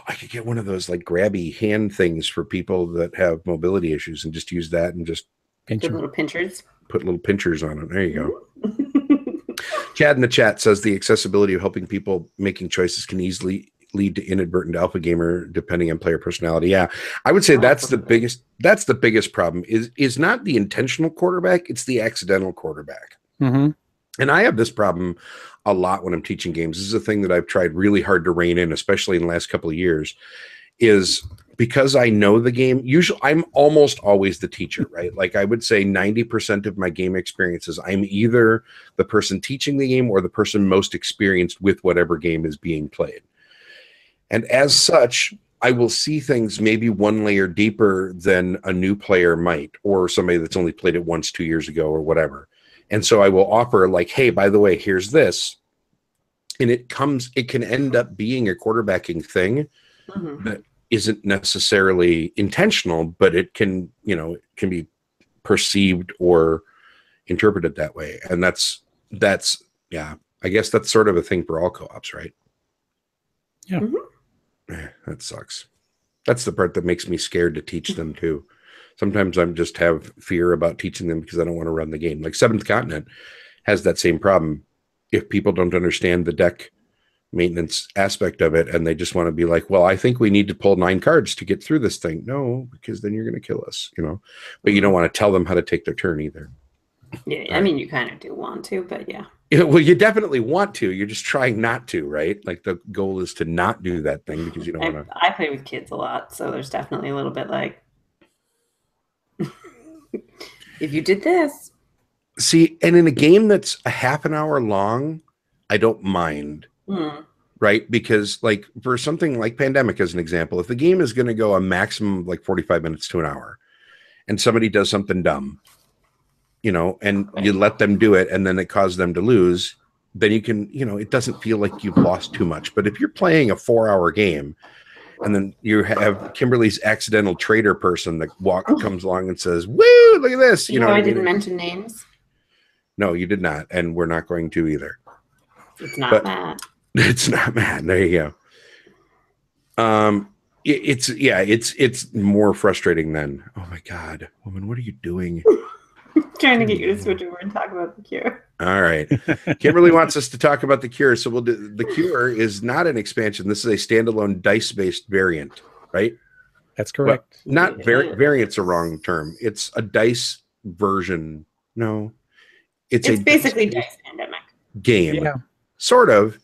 I could get one of those like grabby hand things for people that have mobility issues and just use that and just little pinchers. Put little pinchers on it. There you go. Chad in the chat says the accessibility of helping people making choices can easily lead to inadvertent alpha gamer depending on player personality. Yeah, I would say that's the biggest problem is not the intentional quarterback, it's the accidental quarterback. And I have this problem a lot when I'm teaching games. This is a thing that I've tried really hard to rein in, especially in the last couple of years, is because I know the game. Usually I'm almost always the teacher, right? Like I would say 90% of my game experiences, I'm either the person teaching the game or the person most experienced with whatever game is being played. And as such, I will see things maybe one layer deeper than a new player might, or somebody that's only played it once 2 years ago or whatever. And so I will offer like, hey, by the way, here's this. And it can end up being a quarterbacking thing that isn't necessarily intentional, but it can be perceived or interpreted that way. And that's I guess that's sort of a thing for all co-ops, right? Yeah. That sucks. That's the part that makes me scared to teach them too. Sometimes I'm just have fear about teaching them because I don't want to run the game. Like Seventh Continent has that same problem. If people don't understand the deck maintenance aspect of it and they just want to be like, well, I think we need to pull 9 cards to get through this thing. No, because then you're going to kill us, you know. But you don't want to tell them how to take their turn either. Yeah, I mean, you kind of do want to, but yeah. Well, you definitely want to. You're just trying not to, right? Like the goal is to not do that thing because you don't want to. I play with kids a lot, so there's definitely a little bit like, if you did this. See, and in a game that's a half an hour long, I don't mind, right? Because like for something like Pandemic as an example, if the game is going to go a maximum of like 45 minutes to an hour and somebody does something dumb, you know, and you let them do it and then it causes them to lose, then you can, you know, it doesn't feel like you've lost too much. But if you're playing a 4-hour game and then you have Kimberly's accidental trader person that comes along and says, woo, look at this. You know, I didn't mention names. No, you did not. And we're not going to either. It's not Matt. It's not Matt. There you go. It's more frustrating than, oh my God, woman, what are you doing? Trying to get you to switch over and talk about The Cure. All right. Kimberly wants us to talk about The Cure. So we'll do The Cure is not an expansion. This is a standalone dice-based variant, right? That's correct. Well, not variant's a wrong term. It's a dice version. No. It's basically Dice Pandemic game. Yeah. Sort of.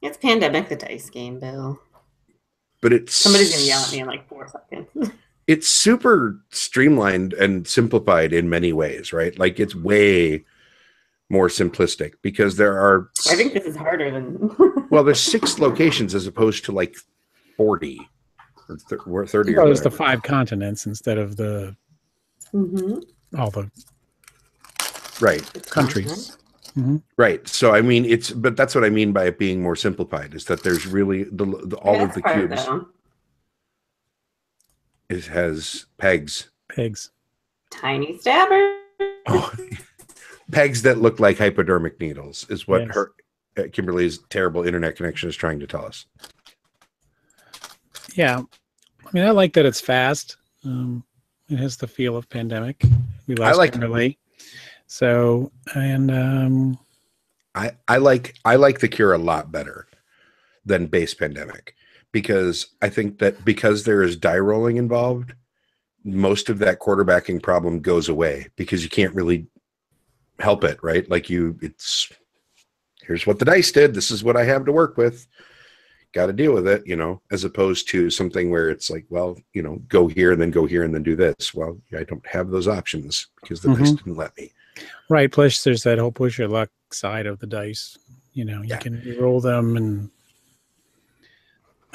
It's Pandemic the dice game, Bill. But it's somebody's gonna yell at me in like 4 seconds. It's super streamlined and simplified in many ways, right? Like it's way more simplistic because there are. I think this is harder than. Well, there's 6 locations as opposed to like 40 or 30. Well, there's the 5 continents instead of the all the countries. Right. So I mean, but that's what I mean by it being more simplified is that there's really all of the cubes. It has pegs. Tiny stabbers. Oh, pegs that look like hypodermic needles is what Kimberly's terrible internet connection is trying to tell us. Yeah. I mean, I like that it's fast. It has the feel of Pandemic. We like Kimberly. So, and I like The Cure a lot better than base Pandemic. Because I think that because there is die rolling involved, most of that quarterbacking problem goes away because you can't really help it, right? Like here's what the dice did. This is what I have to work with. Got to deal with it, you know, as opposed to something where it's like, well, you know, go here and then go here and then do this. Well, I don't have those options because the dice didn't let me. Right. Plus there's that whole push your luck side of the dice. You know, you can roll them and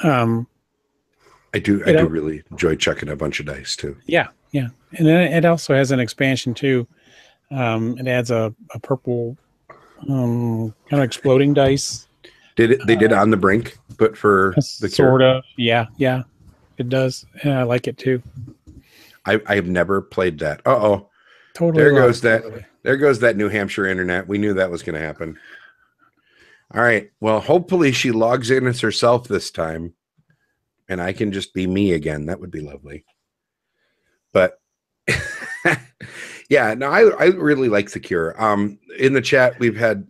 I do really enjoy checking a bunch of dice too. Yeah. And then it also has an expansion too. It adds a purple kind of exploding dice. They did On the Brink, but for the Cure? Sort of. Yeah, it does. And I like it too. I have never played that. Totally. There goes that New Hampshire internet. We knew that was going to happen. All right. Well, hopefully she logs in as herself this time and I can just be me again. That would be lovely. But yeah, no, I really like The Cure. In the chat, we've had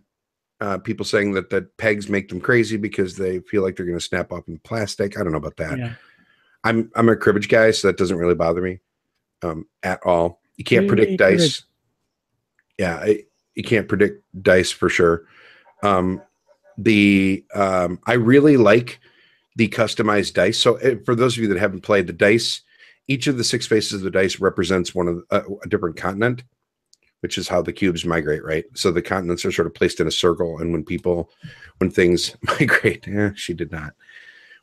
people saying that pegs make them crazy because they feel like they're going to snap off in plastic. I don't know about that. Yeah. I'm a cribbage guy, so that doesn't really bother me at all. You can't predict dice. Yeah, you can't predict dice for sure. I really like the customized dice. So for those of you that haven't played the dice, each of the 6 faces of the dice represents one of a different continent, which is how the cubes migrate, right? So the continents are sort of placed in a circle, and when things migrate, she did not.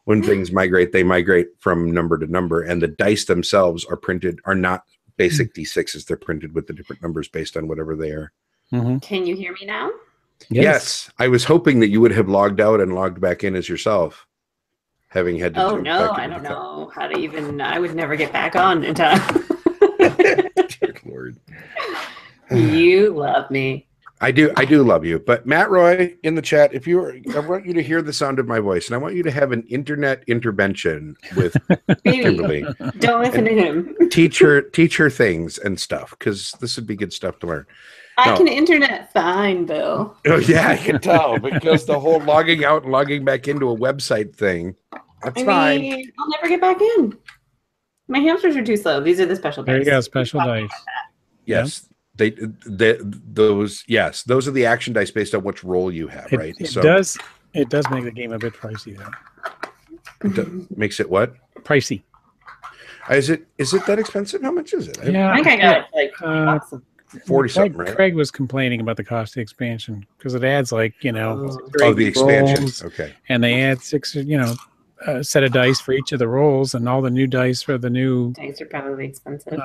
When things migrate, they migrate from number to number, and the dice themselves are not basic D6s. They're printed with the different numbers based on whatever they are. Can you hear me now? Yes. I was hoping that you would have logged out and logged back in as yourself, having had to. Oh no, I don't know how to even. I would never get back on in time. Dear Lord, you love me. I do love you. But Matt Roy in the chat, I want you to hear the sound of my voice, and I want you to have an internet intervention with Kimberly. Don't listen to him. Teach her things and stuff, because this would be good stuff to learn. I can internet fine, Bill. Oh yeah, I can tell, because the whole logging out and logging back into a website thing. That's fine. I'll never get back in. My hamsters are too slow. These are the special dice. There you go, special dice. Yes. Those are the action dice based on which role you have, right? It does make the game a bit pricey though. Makes it what? Pricey. Is it that expensive? How much is it? Yeah, I think I got it like 40 something, right? Craig was complaining about the cost of the expansion because it adds like, the expansion. rolls, okay. And they add 6, a set of dice for each of the rolls, and all the new dice for the new dice are probably expensive.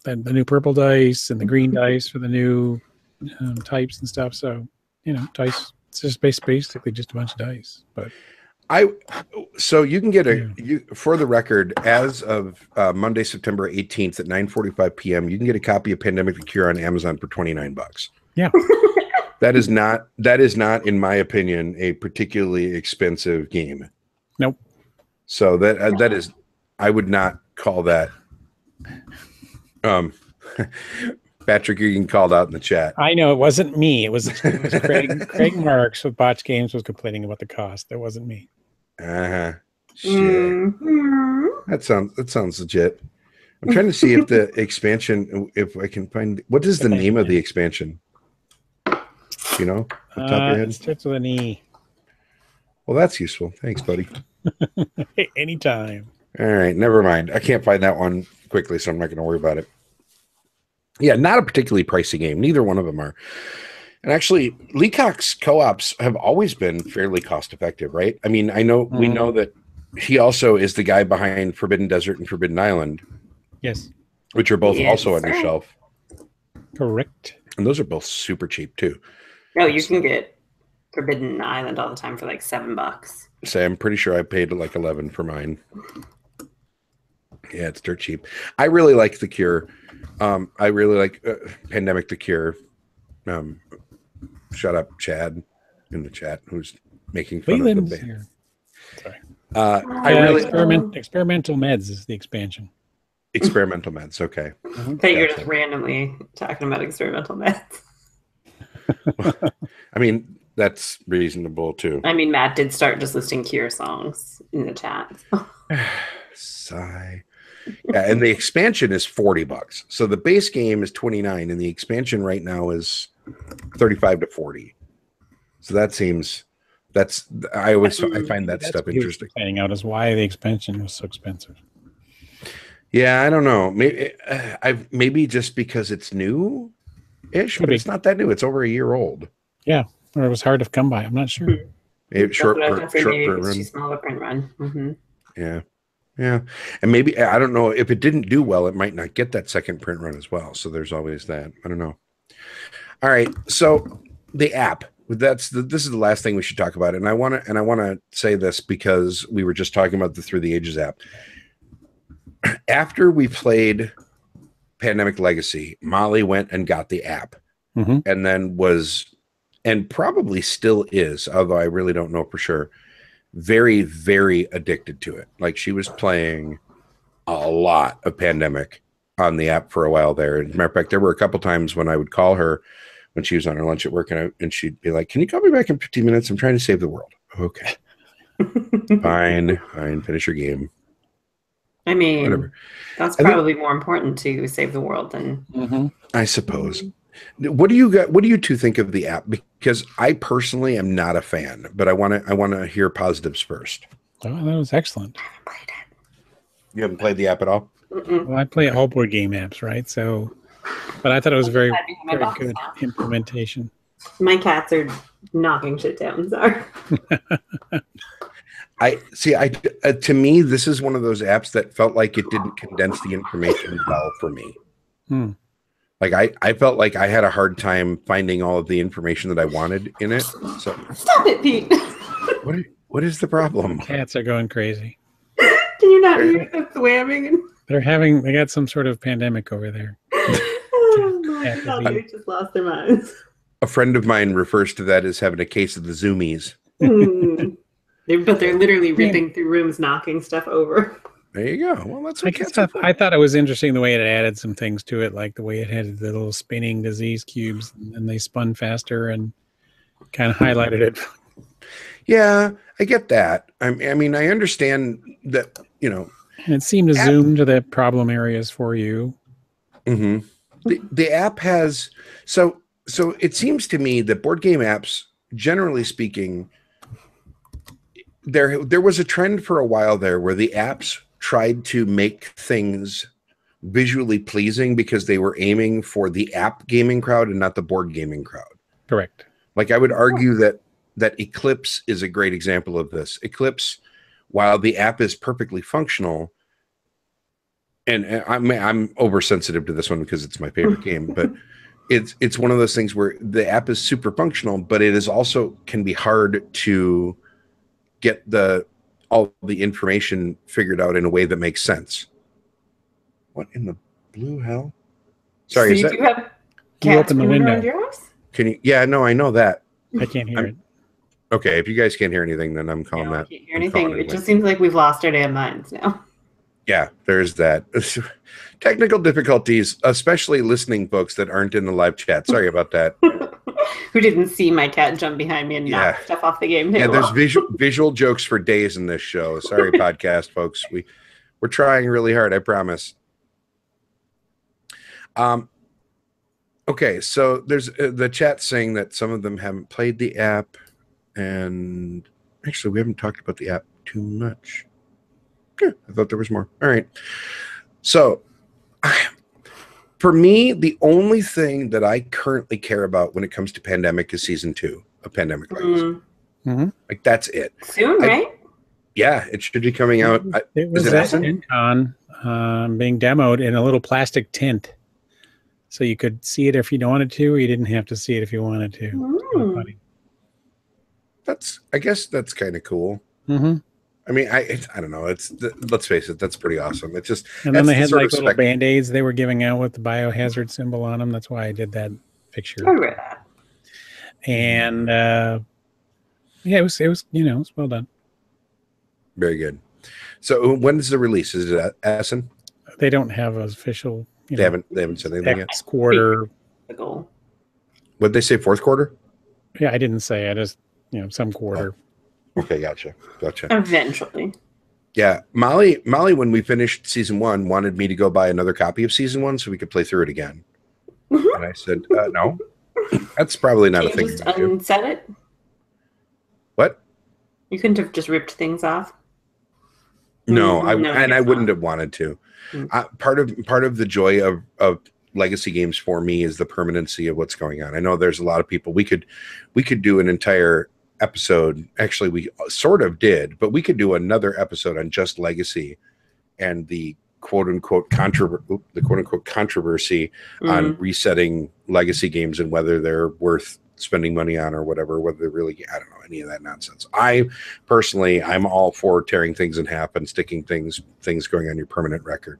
The new purple dice and the green dice for the new types and stuff. So, dice, it's just basically just a bunch of dice. But so you can get for the record, as of Monday, September 18th at 9:45 p.m., you can get a copy of Pandemic the Cure on Amazon for $29. Yeah. That is not, in my opinion, a particularly expensive game. Nope. So that is, I would not call that. Patrick, you're getting called out in the chat. I know it wasn't me. It was Craig Marks with Botch Games was complaining about the cost. That wasn't me. Shit. That sounds legit. I'm trying to see if the expansion, if I can find, what is the name of the expansion? You know, off the top of your head? It starts with an E. Well, that's useful. Thanks, buddy. Anytime. All right, never mind. I can't find that one quickly, so I'm not going to worry about it. Yeah, not a particularly pricey game. Neither one of them are. And actually, Leacock's co-ops have always been fairly cost-effective, right? I mean, we know that he also is the guy behind Forbidden Desert and Forbidden Island. Yes. Which are both also on your shelf. Correct. And those are both super cheap, too. No, you can get Forbidden Island all the time for like $7. So I'm pretty sure I paid like 11 for mine. Yeah, it's dirt cheap. I really like The Cure. I really like Pandemic the Cure. Shut up, Chad, in the chat, who's making fun of the band. Here. Sorry. Experimental Meds is the expansion. Experimental Meds, okay. But you're just randomly talking about experimental meds. I mean, that's reasonable too. I mean, Matt did start just listing Cure songs in the chat. Sigh. Yeah, and the expansion is $40. So the base game is $29, and the expansion right now is $35 to $40. So I find that stuff interesting. Finding out is why the expansion was so expensive. Yeah, I don't know. Maybe just because it's new-ish, but it's not that new. It's over a year old. Yeah, or it was hard to come by. I'm not sure. Short print run. Smaller print run. Mm-hmm. Yeah. Yeah. And maybe, I don't know, if it didn't do well, it might not get that second print run as well. So there's always that. I don't know. All right. So the app, this is the last thing we should talk about. And I want to say this because we were just talking about the Through the Ages app. After we played Pandemic Legacy, Molly went and got the app and then and probably still is, although I really don't know for sure, very, very addicted to it. Like, she was playing a lot of Pandemic on the app for a while there. As a matter of fact, there were a couple times when I would call her when she was on her lunch at work, and she'd be like, "Can you call me back in 15 minutes? I'm trying to save the world." Okay. Fine. Finish your game. I mean, whatever. That's probably more important to save the world than... I suppose. What do you two think of the app? Because I personally am not a fan, but I want to hear positives first. Oh, that was excellent. I haven't played it. You haven't played the app at all? Well, I play all board game apps, right? So, but I thought it was very good implementation. My cats are knocking shit down. Sorry. To me, this is one of those apps that felt like it didn't condense the information well for me. Like I felt like I had a hard time finding all of the information that I wanted in it. So stop it, Pete. What is the problem? Cats are going crazy. Can you not hear the thwamming? They got some sort of pandemic over there. Oh my God, they just lost their minds. A friend of mine refers to that as having a case of the zoomies. But they're literally ripping through rooms, knocking stuff over. There you go. Well, that's what I thought it was interesting the way it added some things to it, like the way it had the little spinning disease cubes, and they spun faster and kind of highlighted it. Yeah, I get that. I mean, I understand that, you know. And it seemed to zoom to the problem areas for you. The app has so it seems to me that board game apps, generally speaking, there was a trend for a while there where the apps tried to make things visually pleasing because they were aiming for the app gaming crowd and not the board gaming crowd. Correct. Like I would argue that Eclipse is a great example of this. Eclipse, while the app is perfectly functional, and I'm oversensitive to this one because it's my favorite game, but it's one of those things where the app is super functional, but it is also can be hard to get all the information figured out in a way that makes sense. What in the blue hell? Sorry, so you do have cats open the window around your house? Can you? Yeah, no, I know that. I can't hear it. Okay, if you guys can't hear anything, then I'm calling that. I can't hear anything. It just seems like we've lost our damn minds now. Yeah, there's that. Technical difficulties, especially listening folks that aren't in the live chat. Sorry about that. Who didn't see my cat jump behind me and knock stuff off the game table. Yeah, there's visual jokes for days in this show. Sorry, podcast folks. We're trying really hard, I promise. Okay, so there's the chat saying that some of them haven't played the app, and actually we haven't talked about the app too much. Yeah, I thought there was more. All right. So for me, the only thing that I currently care about when it comes to Pandemic is season 2 of Pandemic Legacy. Like that's it. Soon, right? Yeah, it should be coming out. It was at Con being demoed in a little plastic tint. So you could see it if you wanted to, or you didn't have to see it if you wanted to. I guess that's kind of cool. I mean, I don't know. Let's face it, that's pretty awesome. It's just, and then they had like little Band-Aids they were giving out with the biohazard symbol on them. That's why I did that picture. And yeah, it was it's well done. Very good. So when is the release? Is it Essen? They don't have an official. They haven't said anything yet. Quarter. What'd they say? Fourth quarter? Yeah, I didn't say. I just some quarter. Okay, gotcha. Eventually. Yeah, Molly, when we finished season 1, wanted me to go buy another copy of season 1 so we could play through it again. And I said, no, that's probably not a thing. Just unset it. What? You couldn't have just ripped things off. No, I wouldn't have wanted to. Part of the joy of legacy games for me is the permanency of what's going on. I know there's a lot of people. We could do an entire episode. Actually, we sort of did, but we could do another episode on just legacy and the quote unquote controversy on resetting legacy games and whether they're worth spending money on or whatever, whether they're really, I don't know, any of that nonsense. I'm all for tearing things in half and sticking things going on your permanent record.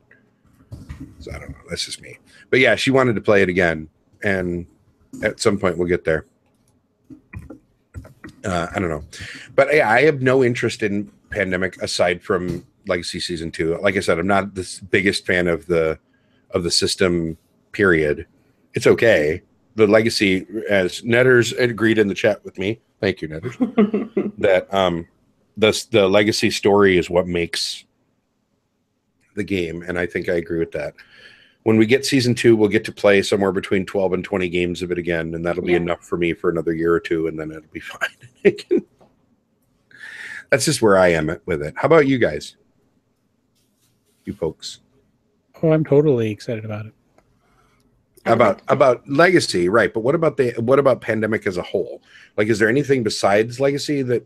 So I don't know. That's just me. But yeah, she wanted to play it again, and at some point we'll get there. I don't know, but yeah, I have no interest in Pandemic aside from Legacy Season 2. Like I said, I'm not the biggest fan of the system. Period. It's okay. The Legacy, as Netters agreed in the chat with me. Thank you, Netters. That the Legacy story is what makes the game, and I think I agree with that. When we get season 2, we'll get to play somewhere between 12 and 20 games of it again, and that'll be enough for me for another year or two, and then it'll be fine. That's just where I am with it. How about you guys? You folks. Oh, I'm totally excited about it. About Legacy, right? But what about Pandemic as a whole? Like, is there anything besides Legacy that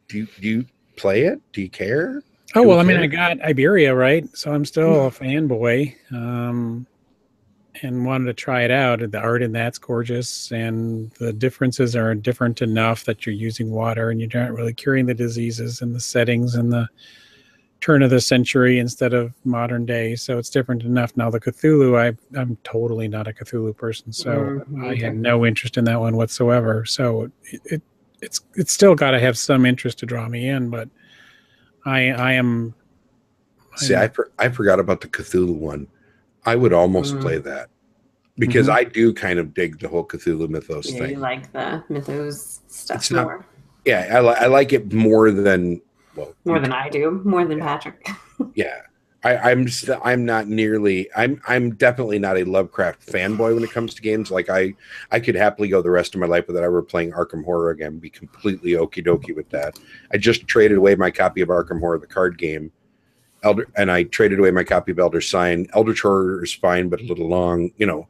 do you play it? Do you care? Oh, well, I mean, I got Iberia, right? So I'm still a fanboy, and wanted to try it out. The art in that's gorgeous, and the differences are different enough that you're using water and you're not really curing the diseases and the settings and the turn of the century instead of modern day, so it's different enough. Now the Cthulhu, I'm totally not a Cthulhu person, so I had no interest in that one whatsoever. So it's still got to have some interest to draw me in, but I am. See, I forgot about the Cthulhu one. I would almost play that because I do kind of dig the whole Cthulhu mythos thing. You like the mythos stuff it's more. Not, yeah, I like it more than I do, more than Patrick. Yeah, I'm not nearly. I'm definitely not a Lovecraft fanboy when it comes to games. Like I could happily go the rest of my life without ever playing Arkham Horror again. Be completely okie dokie with that. I just traded away my copy of Arkham Horror, the card game, and I traded away my copy of Elder Sign. Eldritch Horror is fine, but a little long. You know,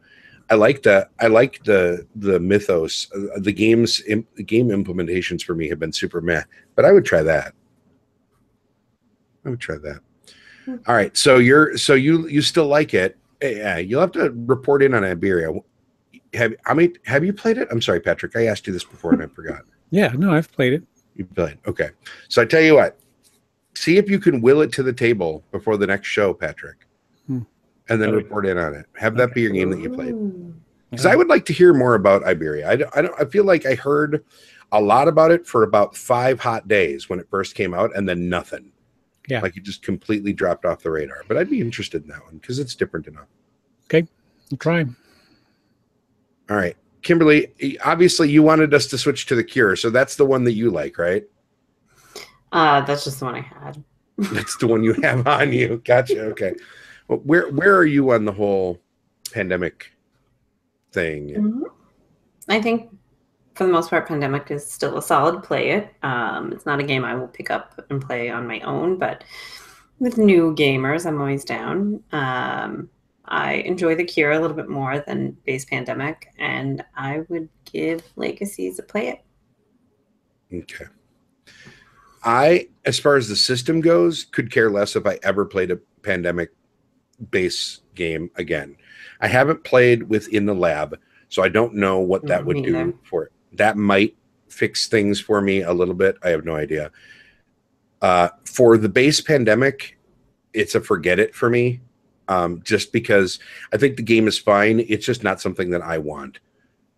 I like the mythos. The game implementations for me have been super meh, but I would try that. All right, so you still like it? Yeah, you'll have to report in on Iberia. Have you played it? I'm sorry, Patrick. I asked you this before and I forgot. Yeah, no, I've played it. You played. Okay, so I tell you what. See if you can will it to the table before the next show, Patrick, and then report in on it. Have that be your game that you played. Because I would like to hear more about Iberia. I feel like I heard a lot about it for about 5 hot days when it first came out, and then nothing. Yeah, like it just completely dropped off the radar. But I'd be interested in that one because it's different enough. Okay, I'll try. All right, Kimberly. Obviously, you wanted us to switch to The Cure, so that's the one that you like, right? That's just the one I had. That's the one you have on you. Gotcha. Okay. Well, where are you on the whole pandemic thing? I think for the most part, Pandemic is still a solid play. It's not a game I will pick up and play on my own, but with new gamers, I'm always down. I enjoy The Cure a little bit more than base Pandemic, and I would give Legacies a play it. Okay. As far as the system goes, could care less if I ever played a Pandemic base game again. I haven't played within the lab, so I don't know what that would do for it. That might fix things for me a little bit. I have no idea. For the base Pandemic, it's a forget it for me, just because I think the game is fine. It's just not something that I want.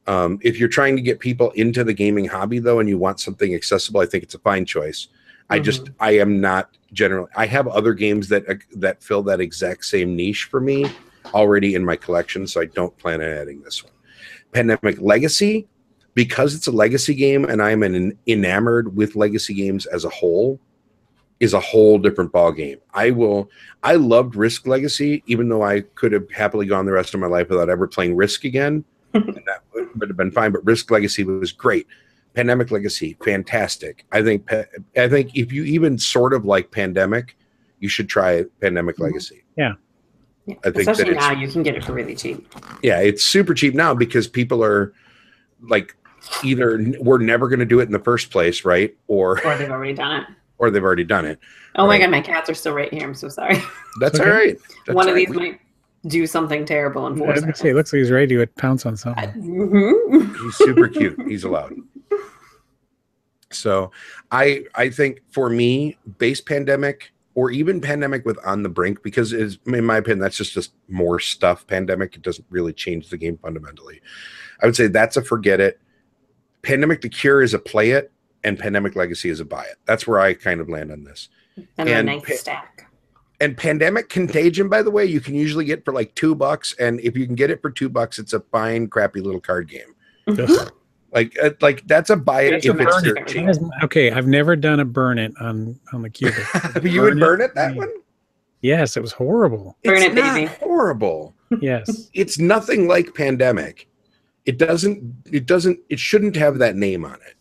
If you're trying to get people into the gaming hobby, though, and you want something accessible, I think it's a fine choice. I am not generally. I have other games that fill that exact same niche for me already in my collection, so I don't plan on adding this one. Pandemic Legacy, because it's a legacy game, and I'm enamored with legacy games as a whole, is a whole different ball game. I loved Risk Legacy, even though I could have happily gone the rest of my life without ever playing Risk again. And that would have been fine, but Risk Legacy was great. Pandemic Legacy, fantastic. I think if you even sort of like Pandemic, you should try Pandemic Legacy. Yeah. I think especially now you can get it for really cheap. Yeah, it's super cheap now because people are like either we're never going to do it in the first place, right? Or they've already done it. Oh my God, my cats are still right here. I'm so sorry. That's okay. All right. That's One of these might do something terrible in 4 seconds. It looks like he's ready to pounce on something. He's super cute. He's allowed. So I think for me, base Pandemic or even Pandemic with On the Brink, because in my opinion, that's just more stuff. Pandemic, it doesn't really change the game fundamentally. I would say that's a forget it. Pandemic The Cure is a play it, and Pandemic Legacy is a buy it. That's where I kind of land on this. And a nice stack. And Pandemic Contagion, by the way, you can usually get for like $2, and if you can get it for $2, it's a fine, crappy little card game. Like that's a buy it if it's dirt cheap. Okay, I've never done a burn it on the Cubist. You would burn it that one? Yes, it was horrible. Burn it, baby. Horrible. Yes. It's nothing like Pandemic. It shouldn't have that name on it.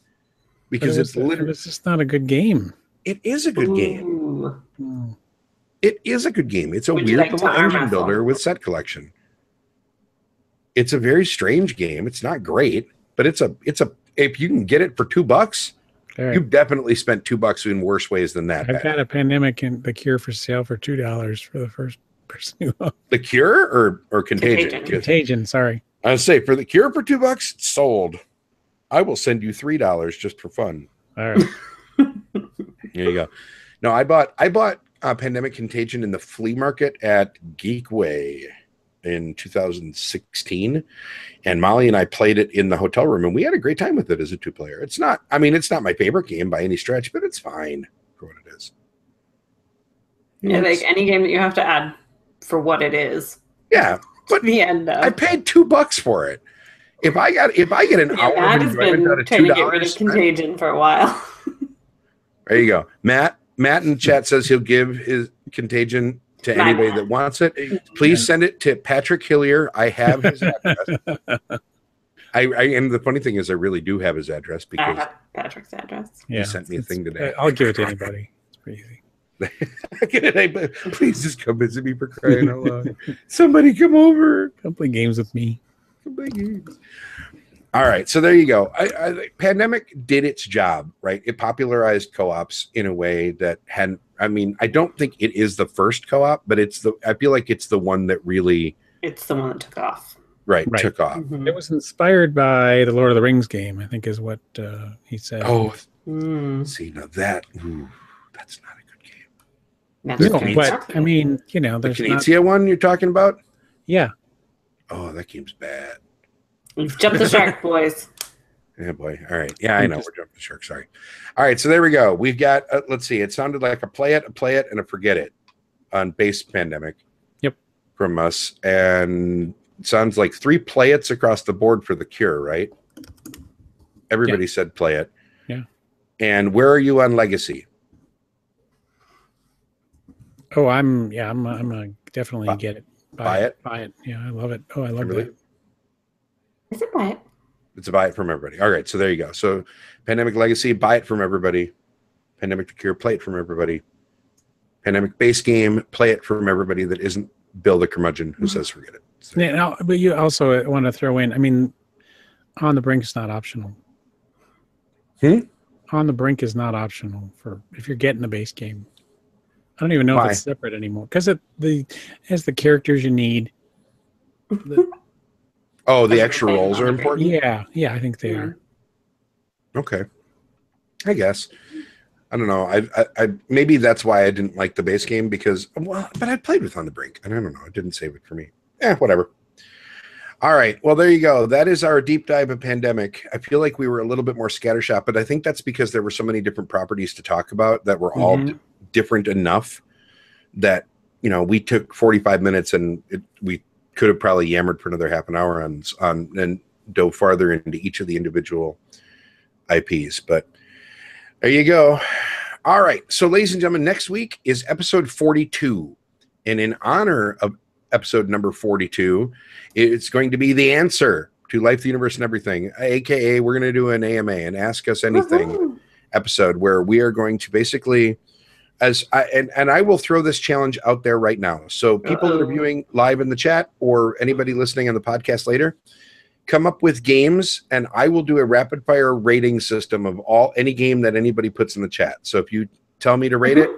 Because it's literally it's just not a good game. It is a good game. It is a good game. It's a weird little engine builder with set collection. It's a very strange game. It's not great, but it's a if you can get it for $2, right. You've definitely spent $2 in worse ways than that. I've got a Pandemic and The Cure for sale for $2 for the first person who owns. The Cure or Contagion? Contagion, sorry. I would say for The Cure for $2, it's sold. I will send you $3 just for fun. All right. There you go. No, I bought Pandemic Contagion in the flea market at Geekway in 2016, and Molly and I played it in the hotel room, and we had a great time with it as a 2-player. It's not my favorite game by any stretch, but it's fine for what it is. Yeah, like any game that you have to add for what it is. Yeah, but the end of. I paid $2 for it. If I get an hour Matt of has been enjoyment out of trying to get $2, rid of Contagion for a while. There you go. Matt in chat says he'll give his Contagion to anybody that wants it. Please send it to Patrick Hillier. I have his address. And the funny thing is I really do have his address because I have Patrick's address. He sent me a thing today. I'll give it to anybody. It's pretty easy. Please just come visit me for crying out loud. Somebody come over. Come play games with me. Come play games. All right, so there you go. Pandemic did its job, right? It popularized co-ops in a way that hadn't. I mean, I don't think it is the first co-op, but I feel like it's the one that really. It's the one that took off. Right. Took off. Mm-hmm. It was inspired by the Lord of the Rings game, I think, is what he said. Oh, see, now that's not a good game. No, but I mean, there's the Knizia one you're talking about. Yeah. Oh, that game's bad. You've jumped the shark, boys. Yeah, boy. All right. Yeah, I know. We're jumping the shark. Sorry. All right. So there we go. We've got, let's see. It sounded like a play it, and a forget it on base Pandemic. Yep. From us. And it sounds like 3 play it's across the board for the Cure, right? Everybody said play it. Yeah. And where are you on Legacy? Oh, I'm gonna definitely get it. Buy it. Yeah, I love it. Oh, I love it. Is it buy it? It's a buy it from everybody. All right, so there you go. So Pandemic Legacy, buy it from everybody. Pandemic the Cure, play it from everybody. Pandemic base game, play it from everybody that isn't Bill the curmudgeon who says forget it. So, yeah, but you also want to throw in, I mean, On the Brink is not optional. On the Brink is not optional for if you're getting the base game. I don't even know if it's separate anymore because it has the characters you need. The extra rolls are important? Yeah, I think they are. Okay. I guess. I don't know. I maybe that's why I didn't like the base game but I played with On the Brink, and I don't know. It didn't save it for me. Whatever. All right. Well, there you go. That is our deep dive of Pandemic. I feel like we were a little bit more scattershot, but I think that's because there were so many different properties to talk about that were all different enough that, we took 45 minutes and we could have probably yammered for another half an hour on and dove farther into each of the individual IPs. But there you go. All right. So, ladies and gentlemen, next week is episode 42. And in honor of episode number 42, it's going to be the answer to Life, the Universe, and Everything, aka we're going to do an AMA, an Ask Us Anything episode, where we are going to basically, I will throw this challenge out there right now. So people that are viewing live in the chat or anybody listening on the podcast later, come up with games, and I will do a rapid fire rating system of any game that anybody puts in the chat. So if you tell me to rate it,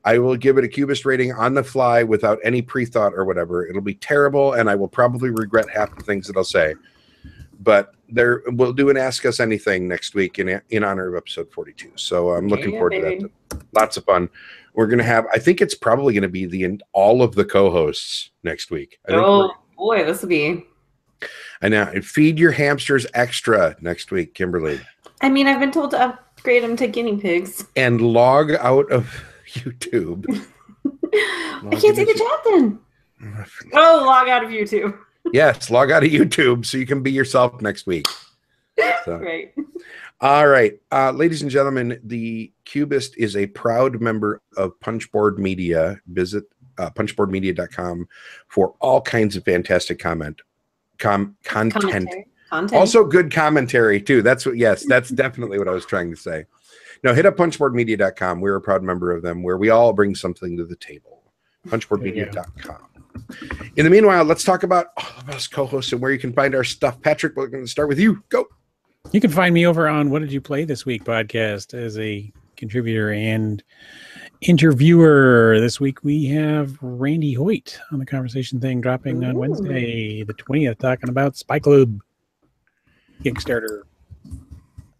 I will give it a Cubist rating on the fly without any pre-thought or whatever. It'll be terrible, and I will probably regret half the things that I'll say. But we'll do an Ask Us Anything next week in honor of episode 42. So I'm looking forward to that. Lots of fun. We're going to have, I think it's probably going to be all of the co-hosts next week. Boy, this will be. I know. Feed your hamsters extra next week, Kimberly. I mean, I've been told to upgrade them to guinea pigs. And log out of YouTube. I can't see the chat then. Log out of YouTube. Yes, log out of YouTube so you can be yourself next week. So. Great. All right. Ladies and gentlemen, the Cubist is a proud member of Punchboard Media. Visit punchboardmedia.com for all kinds of fantastic content. Also good commentary, too. That's definitely what I was trying to say. No, hit up punchboardmedia.com. We're a proud member of them, where we all bring something to the table. Punchboardmedia.com. In the meanwhile, let's talk about all of us co-hosts and where you can find our stuff. Patrick, we're going to start with you. Go. You can find me over on What Did You Play This Week podcast as a contributor and interviewer. This week we have Randy Hoyt on the conversation thing dropping on Wednesday, the 20th, talking about Spy Club Kickstarter.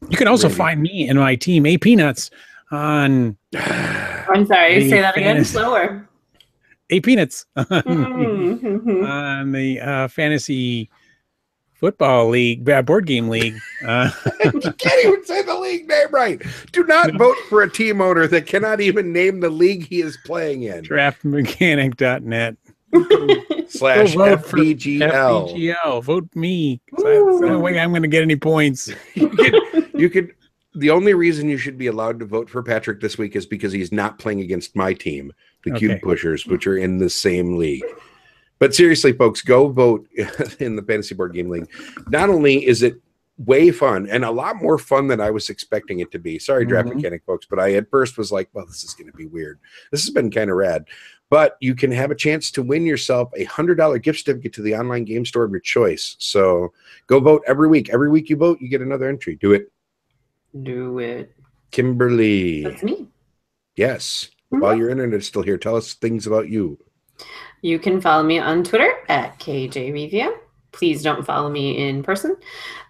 You can also find me and my team, A Peanuts, on I'm sorry, the say that again fantasy- slower. 8 peanuts on Mhm. the fantasy football league, board game league. You can't even say the league name right. Do not vote for a team owner that cannot even name the league he is playing in. Draftmechanic.net. Slash Go vote for FBGL. FBGL. Vote me. That's the only way I'm going to get any points. You could. The only reason you should be allowed to vote for Patrick this week is because he's not playing against my team, the Cube Pushers, which are in the same league. But seriously, folks, go vote in the Fantasy Board Game League. Not only is it way fun and a lot more fun than I was expecting it to be. Sorry, Draft Mechanic folks, but I at first was like, well, this is going to be weird. This has been kind of rad. But you can have a chance to win yourself a $100 gift certificate to the online game store of your choice. So go vote every week. Every week you vote, you get another entry. Do it. Do it. Kimberly. That's me. Yes. While your internet is still here, tell us things about you. You can follow me on Twitter at KJReview. Please don't follow me in person.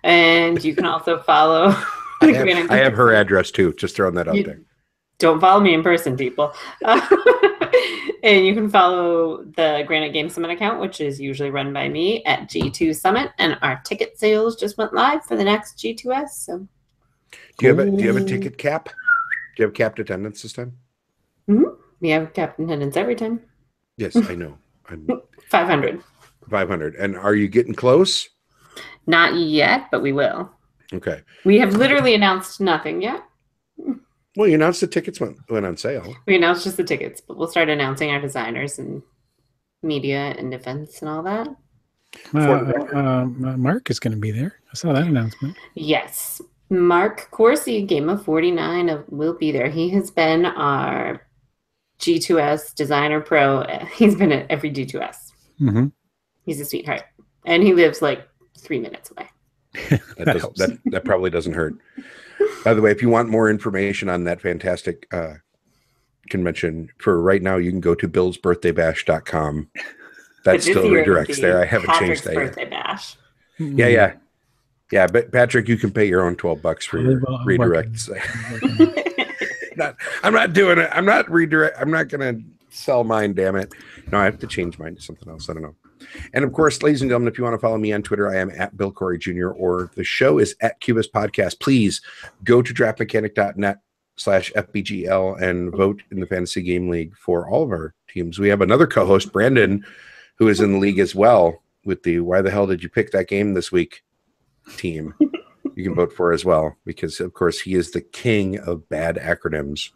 And you can also follow... I have her address too. Just throwing that out there. Don't follow me in person, people. And you can follow the Granite Game Summit account, which is usually run by me at G2 Summit. And our ticket sales just went live for the next G2S. So, do you have a ticket cap? Do you have capped attendance this time? We have capped attendance every time. Yes, I know. 500. 500. And are you getting close? Not yet, but we will. Okay. We have literally announced nothing yet. Well, you announced the tickets went on sale. We announced just the tickets, but we'll start announcing our designers and media and events and all that. Mark is going to be there. I saw that announcement. Yes. Mark Corsi, Game of 49, will be there. He has been our G2S designer pro. He's been at every G2S. He's a sweetheart. And he lives like 3 minutes away. That probably doesn't hurt. By the way, if you want more information on that fantastic convention, for right now, you can go to billsbirthdaybash.com. That still redirects there. I haven't changed that birthday bash. Yeah. But Patrick, you can pay your own $12 for your redirects. I'm not doing it. I'm not going to sell mine. Damn it! No, I have to change mine to something else. I don't know. And of course, ladies and gentlemen, if you want to follow me on Twitter, I am at Bill Corey Jr. or the show is at Cubist Podcast. Please go to draftmechanic.net/FBGL and vote in the Fantasy Game League for all of our teams. We have another co-host, Brandon, who is in the league as well with the Why the Hell Did You Pick That Game This Week team. You can vote for as well because, of course, he is the king of bad acronyms.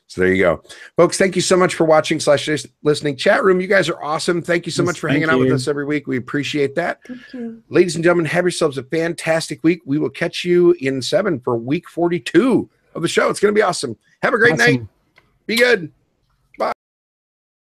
So there you go. Folks, thank you so much for watching / listening. Chat room, you guys are awesome. Thank you so much for hanging out with us every week. We appreciate that. Thank you. Ladies and gentlemen, have yourselves a fantastic week. We will catch you in 7 for week 42 of the show. It's going to be awesome. Have a great night. Be good.